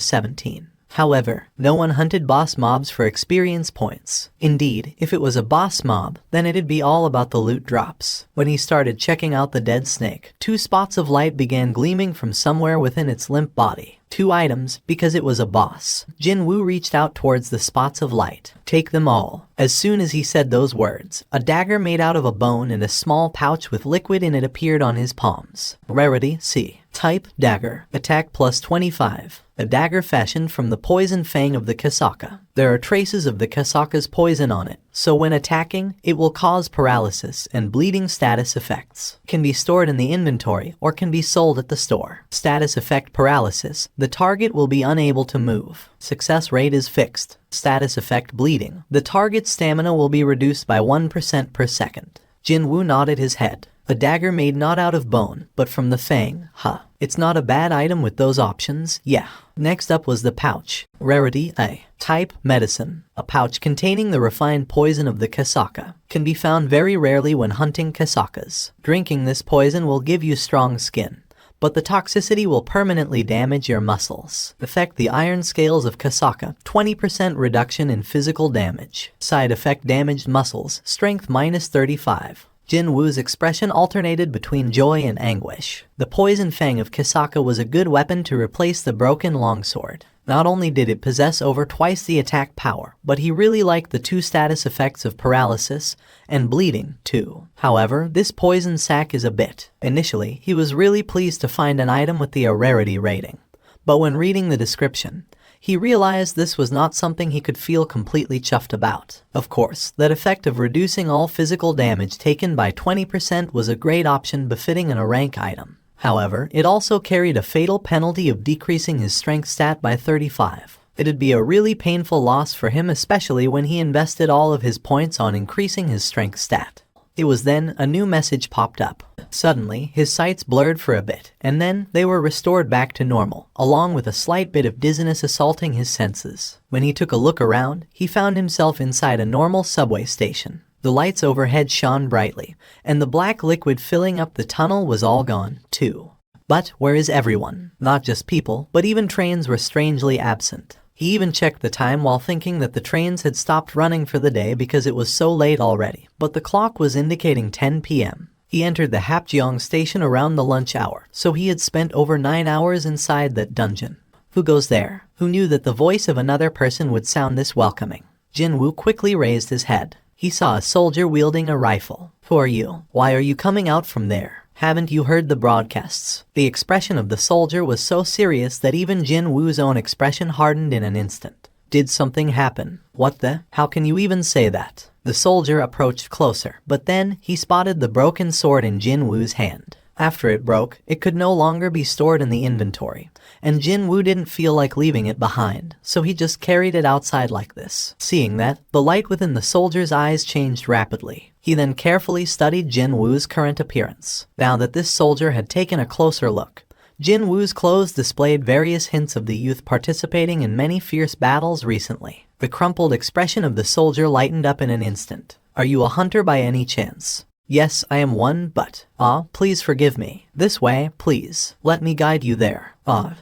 17. However, no one hunted boss mobs for experience points. Indeed, if it was a boss mob, then it'd be all about the loot drops. When he started checking out the dead snake, 2 spots of light began gleaming from somewhere within its limp body. 2 items, because it was a boss. Jinwoo reached out towards the spots of light. Take them all. As soon as he said those words, a dagger made out of a bone and a small pouch with liquid in it appeared on his palms. Rarity, C. Type, dagger. Attack plus 25. A dagger fashioned from the poison fang of the Kasaka. There are traces of the Kasaka's poison on it, so when attacking, it will cause paralysis and bleeding status effects. Can be stored in the inventory or can be sold at the store. Status effect paralysis. The target will be unable to move. Success rate is fixed. Status effect bleeding. The target's stamina will be reduced by 1% per second. Jinwoo nodded his head. A dagger made not out of bone, but from the fang. Huh. It's not a bad item with those options, yeah. Next up was the pouch. Rarity, A. Type, medicine. A pouch containing the refined poison of the Kasaka. Can be found very rarely when hunting Kasakas. Drinking this poison will give you strong skin, but the toxicity will permanently damage your muscles. Affect the iron scales of Kasaka. 20% reduction in physical damage. Side effect damaged muscles. Strength minus 35. Jinwoo's expression alternated between joy and anguish. The poison fang of Kasaka was a good weapon to replace the broken longsword. Not only did it possess over twice the attack power, but he really liked the 2 status effects of paralysis and bleeding, too. However, this poison sac is a bit. Initially, he was really pleased to find an item with the rarity rating. But when reading the description, he realized this was not something he could feel completely chuffed about. Of course, that effect of reducing all physical damage taken by 20% was a great option befitting a rank item. However, it also carried a fatal penalty of decreasing his strength stat by 35. It'd be a really painful loss for him, especially when he invested all of his points on increasing his strength stat. It was then a new message popped up. Suddenly, his sights blurred for a bit, and then they were restored back to normal, along with a slight bit of dizziness assaulting his senses. When he took a look around, he found himself inside a normal subway station. The lights overhead shone brightly, and the black liquid filling up the tunnel was all gone, too. But where is everyone? Not just people, but even trains were strangely absent. He even checked the time while thinking that the trains had stopped running for the day because it was so late already, but the clock was indicating 10 p.m. He entered the Hapjeong station around the lunch hour, so he had spent over 9 hours inside that dungeon. Who goes there? Who knew that the voice of another person would sound this welcoming? Jinwoo quickly raised his head. He saw a soldier wielding a rifle. Who are you? Why are you coming out from there? Haven't you heard the broadcasts? The expression of the soldier was so serious that even Jinwoo's own expression hardened in an instant. Did something happen? What the? How can you even say that? The soldier approached closer, but then he spotted the broken sword in Jinwoo's hand. After it broke, it could no longer be stored in the inventory, and Jinwoo didn't feel like leaving it behind, so he just carried it outside like this. Seeing that, the light within the soldier's eyes changed rapidly. He then carefully studied Jinwoo's current appearance. Now that this soldier had taken a closer look, Jinwoo's clothes displayed various hints of the youth participating in many fierce battles recently. The crumpled expression of the soldier lightened up in an instant. Are you a hunter by any chance? Yes, I am one, but, please forgive me. This way, please. Let me guide you there.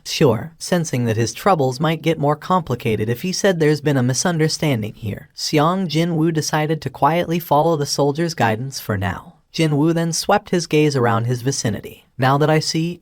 Sure. Sensing that his troubles might get more complicated if he said there's been a misunderstanding here, Sung Jin-Woo decided to quietly follow the soldier's guidance for now. Jinwoo then swept his gaze around his vicinity. Now that I see,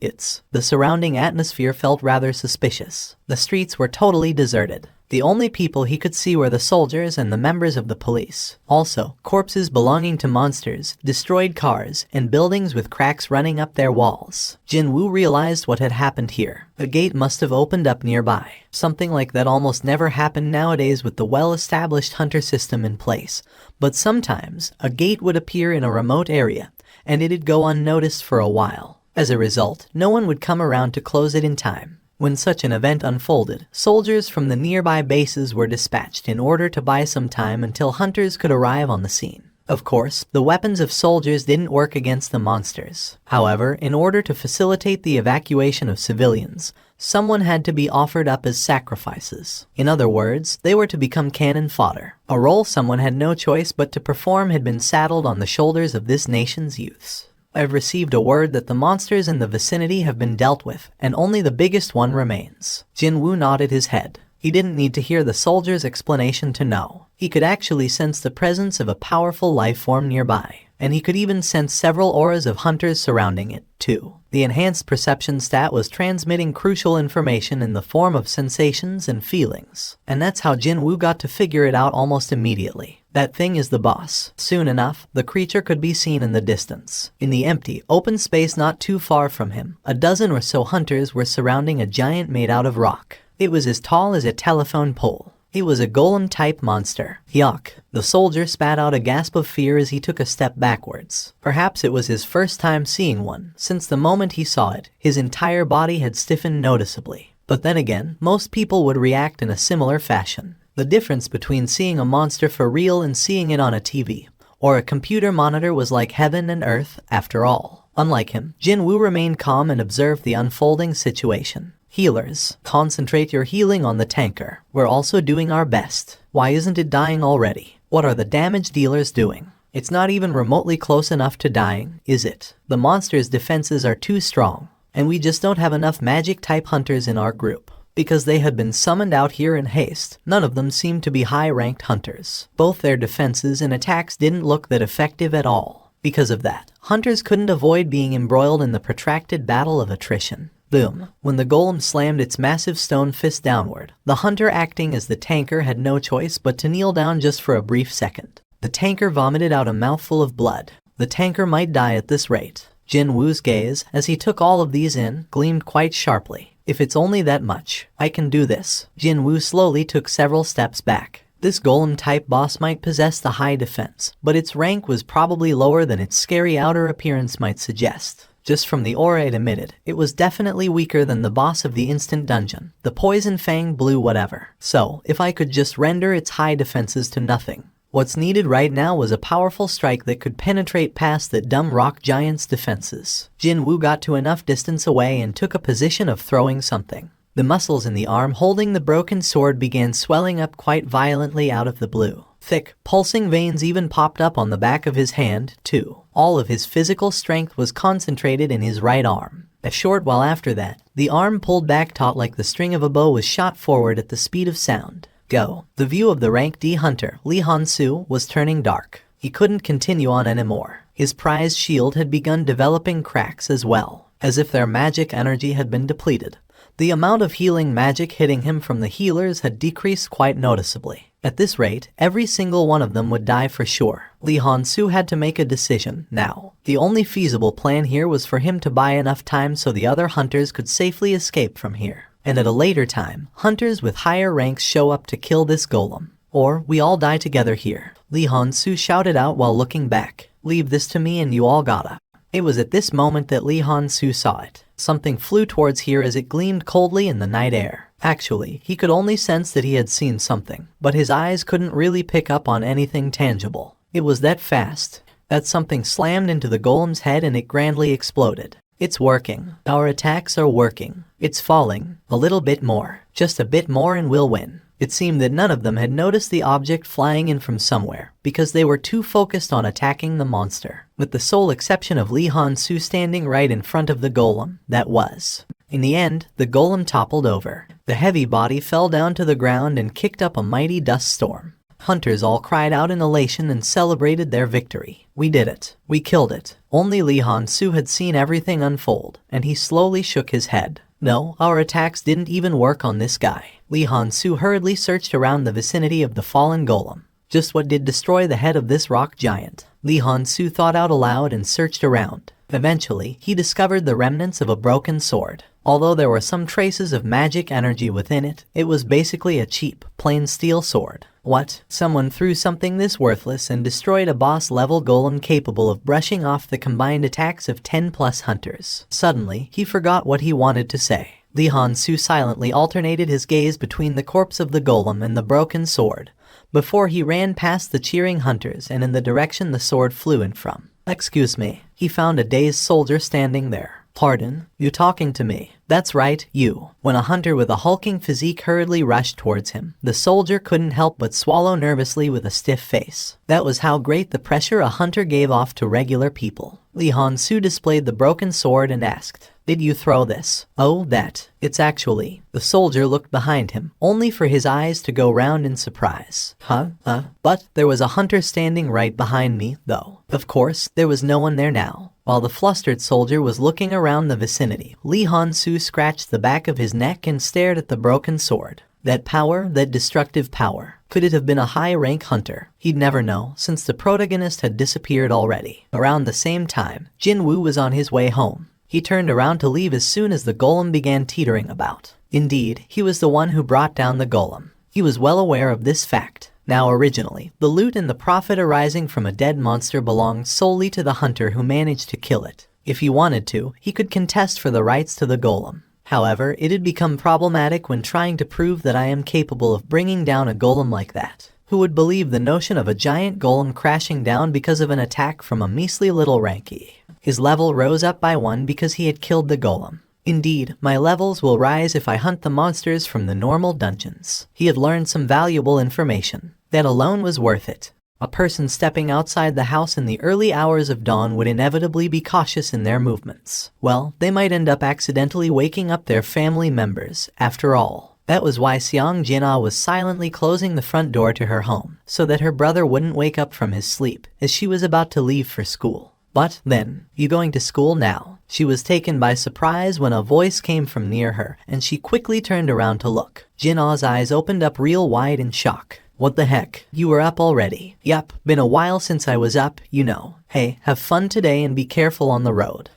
the surrounding atmosphere felt rather suspicious. The streets were totally deserted. The only people he could see were the soldiers and the members of the police. Also, corpses belonging to monsters, destroyed cars, and buildings with cracks running up their walls. Jinwoo realized what had happened here. A gate must have opened up nearby. Something like that almost never happened nowadays with the well-established hunter system in place. But sometimes, a gate would appear in a remote area, and it'd go unnoticed for a while. As a result, no one would come around to close it in time. When such an event unfolded, soldiers from the nearby bases were dispatched in order to buy some time until hunters could arrive on the scene. Of course, the weapons of soldiers didn't work against the monsters. However, in order to facilitate the evacuation of civilians, someone had to be offered up as sacrifices. In other words, they were to become cannon fodder. A role someone had no choice but to perform had been saddled on the shoulders of this nation's youths. I've received a word that the monsters in the vicinity have been dealt with, and only the biggest one remains. Jinwoo nodded his head. He didn't need to hear the soldier's explanation to know. He could actually sense the presence of a powerful life form nearby, and he could even sense several auras of hunters surrounding it, too. The enhanced perception stat was transmitting crucial information in the form of sensations and feelings, and that's how Jinwoo got to figure it out almost immediately. That thing is the boss. Soon enough, the creature could be seen in the distance. In the empty, open space not too far from him, a dozen or so hunters were surrounding a giant made out of rock. It was as tall as a telephone pole. It was a golem-type monster. Yuck. The soldier spat out a gasp of fear as he took a step backwards. Perhaps it was his first time seeing one. Since the moment he saw it, his entire body had stiffened noticeably. But then again, most people would react in a similar fashion. The difference between seeing a monster for real and seeing it on a TV or a computer monitor was like heaven and earth, after all. Unlike him, Jinwoo remained calm and observed the unfolding situation. Healers, concentrate your healing on the tanker. We're also doing our best. Why isn't it dying already? What are the damage dealers doing? It's not even remotely close enough to dying, is it? The monster's defenses are too strong, and we just don't have enough magic-type hunters in our group. Because they had been summoned out here in haste, none of them seemed to be high-ranked hunters. Both their defenses and attacks didn't look that effective at all. Because of that, hunters couldn't avoid being embroiled in the protracted battle of attrition. Boom. When the golem slammed its massive stone fist downward, the hunter acting as the tanker had no choice but to kneel down just for a brief second. The tanker vomited out a mouthful of blood. The tanker might die at this rate. Jinwoo's gaze, as he took all of these in, gleamed quite sharply. If it's only that much, I can do this. Jinwoo slowly took several steps back. This golem-type boss might possess the high defense, but its rank was probably lower than its scary outer appearance might suggest. Just from the aura it emitted, it was definitely weaker than the boss of the instant dungeon, the poison fang blue whatever. So, if I could just render its high defenses to nothing. What's needed right now was a powerful strike that could penetrate past that dumb rock giant's defenses. Jinwoo got to enough distance away and took a position of throwing something. The muscles in the arm holding the broken sword began swelling up quite violently out of the blue. Thick, pulsing veins even popped up on the back of his hand, too. All of his physical strength was concentrated in his right arm. A short while after that, the arm pulled back taut like the string of a bow was shot forward at the speed of sound. Go. The view of the rank D hunter, Lee Han-soo, was turning dark. He couldn't continue on anymore. His prized shield had begun developing cracks as well, as if their magic energy had been depleted. The amount of healing magic hitting him from the healers had decreased quite noticeably. At this rate, every single one of them would die for sure. Lee Han-soo had to make a decision now. The only feasible plan here was for him to buy enough time so the other hunters could safely escape from here. And at a later time, hunters with higher ranks show up to kill this golem. Or we all die together here. Lee Han-soo shouted out while looking back. Leave this to me and you all gotta. It was at this moment that Lee Han-soo saw it. Something flew towards here as it gleamed coldly in the night air. Actually, he could only sense that he had seen something, but his eyes couldn't really pick up on anything tangible. It was that fast. That something slammed into the golem's head and it grandly exploded. It's working. Our attacks are working. It's falling. A little bit more. Just a bit more and we'll win. It seemed that none of them had noticed the object flying in from somewhere, because they were too focused on attacking the monster. With the sole exception of Lee Han-soo standing right in front of the golem, that was. In the end, the golem toppled over. The heavy body fell down to the ground and kicked up a mighty dust storm. Hunters all cried out in elation and celebrated their victory. We did it. We killed it. Only Lee Han-soo had seen everything unfold, and he slowly shook his head. No, our attacks didn't even work on this guy. Lee Han-soo hurriedly searched around the vicinity of the fallen golem. Just what did destroy the head of this rock giant? Lee Han-soo thought out aloud and searched around. Eventually, he discovered the remnants of a broken sword. Although there were some traces of magic energy within it, it was basically a cheap, plain steel sword. What? Someone threw something this worthless and destroyed a boss-level golem capable of brushing off the combined attacks of 10+ hunters. Suddenly, he forgot what he wanted to say. Lee Han-soo silently alternated his gaze between the corpse of the golem and the broken sword, before he ran past the cheering hunters and in the direction the sword flew in from. Excuse me. He found a dazed soldier standing there. Pardon? You talking to me? That's right, you. When a hunter with a hulking physique hurriedly rushed towards him, the soldier couldn't help but swallow nervously with a stiff face. That was how great the pressure a hunter gave off to regular people. Lee Han-soo displayed the broken sword and asked, "Did you throw this?" "Oh, that. It's actually..." The soldier looked behind him, only for his eyes to go round in surprise. But there was a hunter standing right behind me, though. Of course, there was no one there now. While the flustered soldier was looking around the vicinity, Lee Han-soo scratched the back of his neck and stared at the broken sword. That power, that destructive power. Could it have been a high-rank hunter? He'd never know, since the protagonist had disappeared already. Around the same time, Jinwoo was on his way home. He turned around to leave as soon as the golem began teetering about. Indeed, he was the one who brought down the golem. He was well aware of this fact. Now originally, the loot and the profit arising from a dead monster belonged solely to the hunter who managed to kill it. If he wanted to, he could contest for the rights to the golem. However, it had become problematic when trying to prove that I am capable of bringing down a golem like that. Who would believe the notion of a giant golem crashing down because of an attack from a measly little rankie? His level rose up by 1 because he had killed the golem. Indeed, my levels will rise if I hunt the monsters from the normal dungeons. He had learned some valuable information. That alone was worth it. A person stepping outside the house in the early hours of dawn would inevitably be cautious in their movements. Well, they might end up accidentally waking up their family members, after all. That was why Sung Jin-Woo was silently closing the front door to her home, so that her brother wouldn't wake up from his sleep, as she was about to leave for school. But then, "You going to school now?" She was taken by surprise when a voice came from near her, and she quickly turned around to look. Jin-Woo's eyes opened up real wide in shock. "What the heck? You were up already?" "Yup, been a while since I was up, you know. Hey, have fun today and be careful on the road."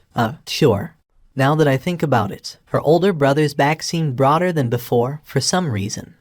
Sure." Now that I think about it, her older brother's back seemed broader than before, for some reason.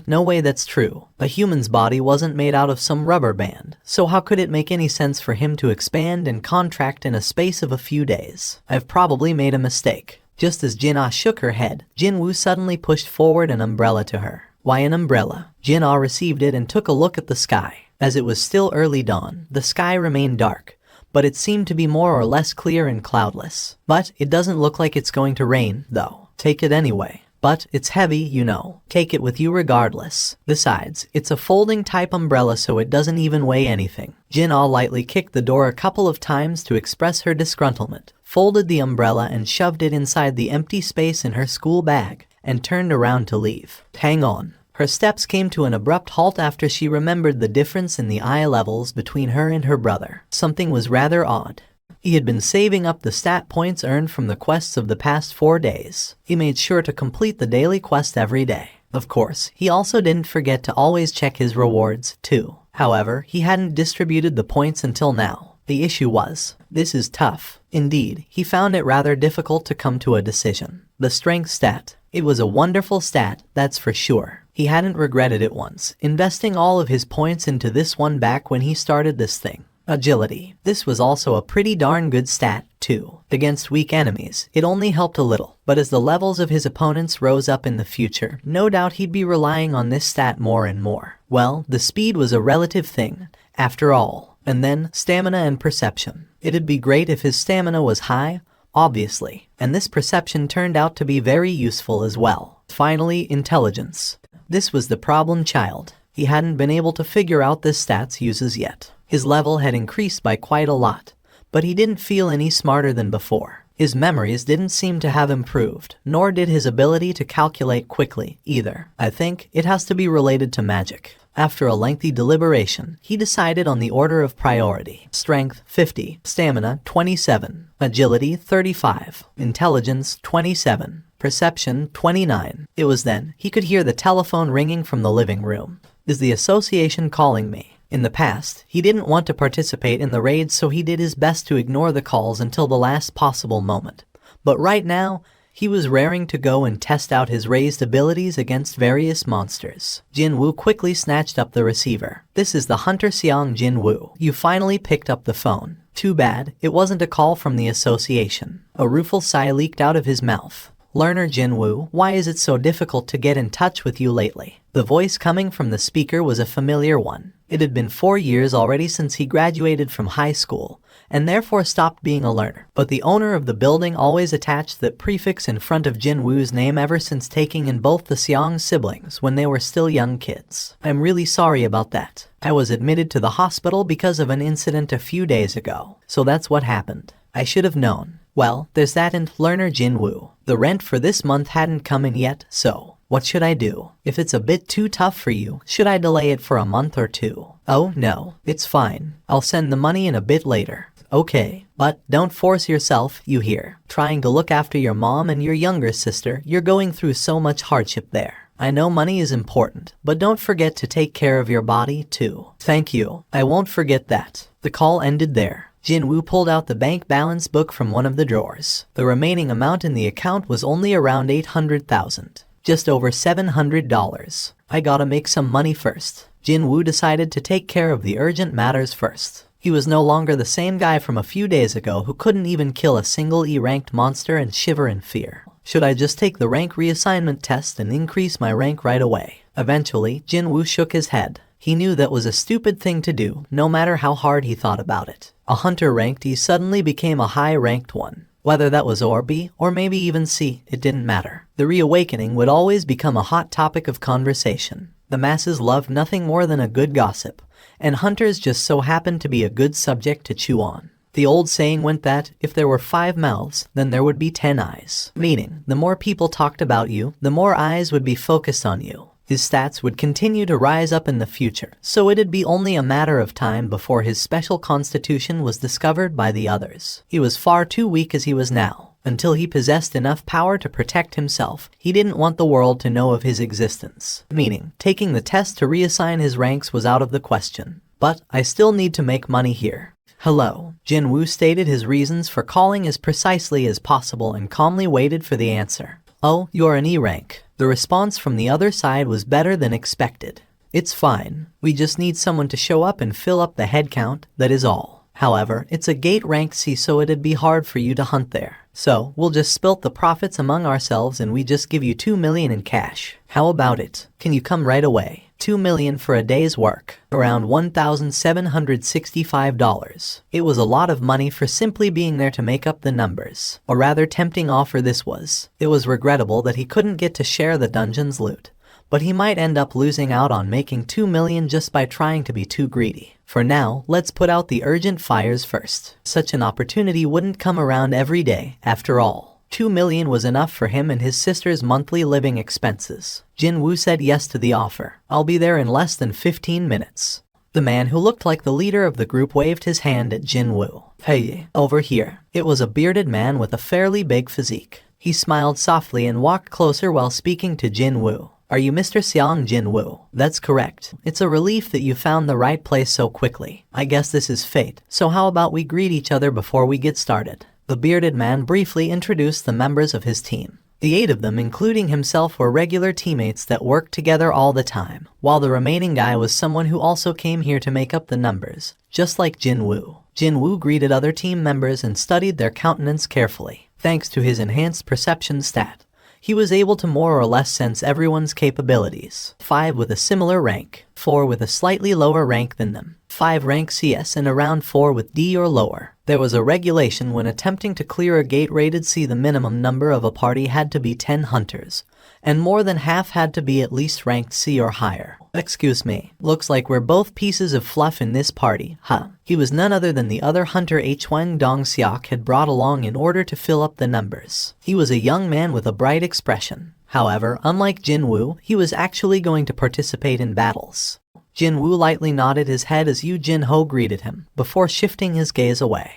No way that's true. A human's body wasn't made out of some rubber band, so how could it make any sense for him to expand and contract in a space of a few days? I've probably made a mistake. Just as Jin-Ah shook her head, Jinwoo suddenly pushed forward an umbrella to her. "Why an umbrella?" Jin-Ah received it and took a look at the sky. As it was still early dawn, the sky remained dark, but it seemed to be more or less clear and cloudless. "But it doesn't look like it's going to rain, though." "Take it anyway." "But it's heavy, you know. Take it with you regardless. Besides, it's a folding type umbrella so it doesn't even weigh anything." Jin-Ah lightly kicked the door a couple of times to express her disgruntlement, folded the umbrella and shoved it inside the empty space in her school bag, and turned around to leave. "Hang on." Her steps came to an abrupt halt after she remembered the difference in the eye levels between her and her brother. Something was rather odd. He had been saving up the stat points earned from the quests of the past 4 days. He made sure to complete the daily quest every day. Of course, he also didn't forget to always check his rewards, too. However, he hadn't distributed the points until now. The issue was, this is tough. Indeed, he found it rather difficult to come to a decision. The strength stat. It was a wonderful stat, that's for sure. He hadn't regretted it once, investing all of his points into this one back when he started this thing. Agility. This was also a pretty darn good stat, too. Against weak enemies, it only helped a little, but as the levels of his opponents rose up in the future, no doubt he'd be relying on this stat more and more. Well, the speed was a relative thing, after all. And then, stamina and perception. It'd be great if his stamina was high, obviously, and this perception turned out to be very useful as well. Finally, intelligence. This was the problem child. He hadn't been able to figure out this stat's uses yet. His level had increased by quite a lot, but he didn't feel any smarter than before. His memories didn't seem to have improved, nor did his ability to calculate quickly, either. I think it has to be related to magic. After a lengthy deliberation, he decided on the order of priority. Strength, 50. Stamina, 27. Agility, 35. Intelligence, 27. Perception 29. It was then he could hear the telephone ringing from the living room. Is the association calling me? In the past, he didn't want to participate in the raids, so he did his best to ignore the calls until the last possible moment. But right now, he was raring to go and test out his raised abilities against various monsters. Jinwoo quickly snatched up the receiver. This is the hunter Sung Jin-Woo. You finally picked up the phone. Too bad, it wasn't a call from the association. A rueful sigh leaked out of his mouth. Learner Jinwoo, why is it so difficult to get in touch with you lately? The voice coming from the speaker was a familiar one. It had been 4 years already since he graduated from high school, and therefore stopped being a learner. But the owner of the building always attached that prefix in front of Jinwoo's name ever since taking in both the Seong siblings when they were still young kids. I'm really sorry about that. I was admitted to the hospital because of an incident a few days ago. So that's what happened. I should have known. Well, there's that, and learner Jinwoo. The rent for this month hadn't come in yet, so what should I do? If it's a bit too tough for you, should I delay it for a month or two? Oh no, it's fine. I'll send the money in a bit later. Okay, but don't force yourself, you hear. Trying to look after your mom and your younger sister, you're going through so much hardship there. I know money is important, but don't forget to take care of your body too. Thank you, I won't forget that. The call ended there. Jinwoo pulled out the bank balance book from one of the drawers. The remaining amount in the account was only around 800,000. Just over $700. I gotta make some money first. Jinwoo decided to take care of the urgent matters first. He was no longer the same guy from a few days ago who couldn't even kill a single E-ranked monster and shiver in fear. Should I just take the rank reassignment test and increase my rank right away? Eventually, Jinwoo shook his head. He knew that was a stupid thing to do, no matter how hard he thought about it. A hunter ranked E suddenly became a high-ranked one. Whether that was or B, or maybe even C, it didn't matter. The reawakening would always become a hot topic of conversation. The masses loved nothing more than a good gossip, and hunters just so happened to be a good subject to chew on. The old saying went that, if there were 5 mouths, then there would be 10 eyes. Meaning, the more people talked about you, the more eyes would be focused on you. His stats would continue to rise up in the future, so it'd be only a matter of time before his special constitution was discovered by the others. He was far too weak as he was now. Until he possessed enough power to protect himself, he didn't want the world to know of his existence. Meaning, taking the test to reassign his ranks was out of the question. But I still need to make money here. Hello. Jinwoo stated his reasons for calling as precisely as possible and calmly waited for the answer. Oh, you're an E rank. The response from the other side was better than expected. It's fine. We just need someone to show up and fill up the head count, that is all. However, it's a gate ranked C, so it'd be hard for you to hunt there. So, we'll just split the profits among ourselves and we just give you 2 million in cash. How about it? Can you come right away? 2 million for a day's work. Around $1,765. It was a lot of money for simply being there to make up the numbers. A rather tempting offer this was. It was regrettable that he couldn't get to share the dungeon's loot. But he might end up losing out on making 2 million just by trying to be too greedy. For now, let's put out the urgent fires first. Such an opportunity wouldn't come around every day, after all. 2 million was enough for him and his sister's monthly living expenses. Jinwoo said yes to the offer. I'll be there in less than 15 minutes. The man who looked like the leader of the group waved his hand at Jinwoo. Hey, over here. It was a bearded man with a fairly big physique. He smiled softly and walked closer while speaking to Jinwoo. Are you Mr. Sung Jin-Woo? That's correct. It's a relief that you found the right place so quickly. I guess this is fate. So how about we greet each other before we get started? The bearded man briefly introduced the members of his team. The 8 of them, including himself, were regular teammates that worked together all the time, while the remaining guy was someone who also came here to make up the numbers, just like Jinwoo. Jinwoo greeted other team members and studied their countenance carefully. Thanks to his enhanced perception stat, he was able to more or less sense everyone's capabilities. 5 with a similar rank, 4 with a slightly lower rank than them, 5 rank CS, and around 4 with D or lower. There was a regulation when attempting to clear a gate rated C. The minimum number of a party had to be 10 hunters, and more than half had to be at least ranked C or higher. Excuse me, looks like we're both pieces of fluff in this party, huh? He was none other than the other hunter Hwang Dong-seok had brought along in order to fill up the numbers. He was a young man with a bright expression. However, unlike Jinwoo, he was actually going to participate in battles. Jinwoo lightly nodded his head as Yoo Jin-ho greeted him, before shifting his gaze away.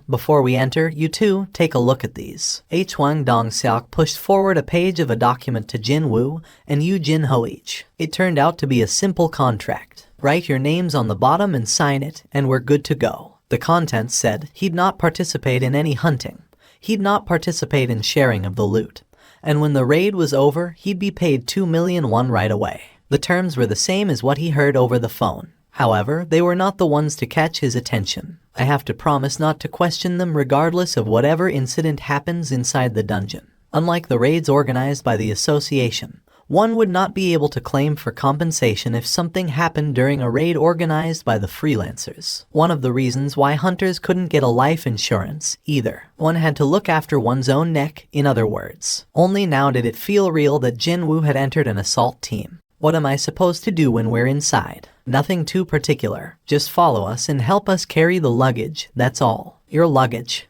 Before we enter, you two, take a look at these. Hwang Dong-seok pushed forward a page of a document to Jinwoo and Yoo Jin-ho each. It turned out to be a simple contract. Write your names on the bottom and sign it, and we're good to go. The contents said he'd not participate in any hunting. He'd not participate in sharing of the loot. And when the raid was over, he'd be paid 2 million won right away. The terms were the same as what he heard over the phone. However, they were not the ones to catch his attention. I have to promise not to question them regardless of whatever incident happens inside the dungeon. Unlike the raids organized by the association, one would not be able to claim for compensation if something happened during a raid organized by the freelancers. One of the reasons why hunters couldn't get a life insurance either. One had to look after one's own neck, in other words. Only now did it feel real that Jinwoo had entered an assault team. What am I supposed to do when we're inside? Nothing too particular. Just follow us and help us carry the luggage, that's all. Your luggage.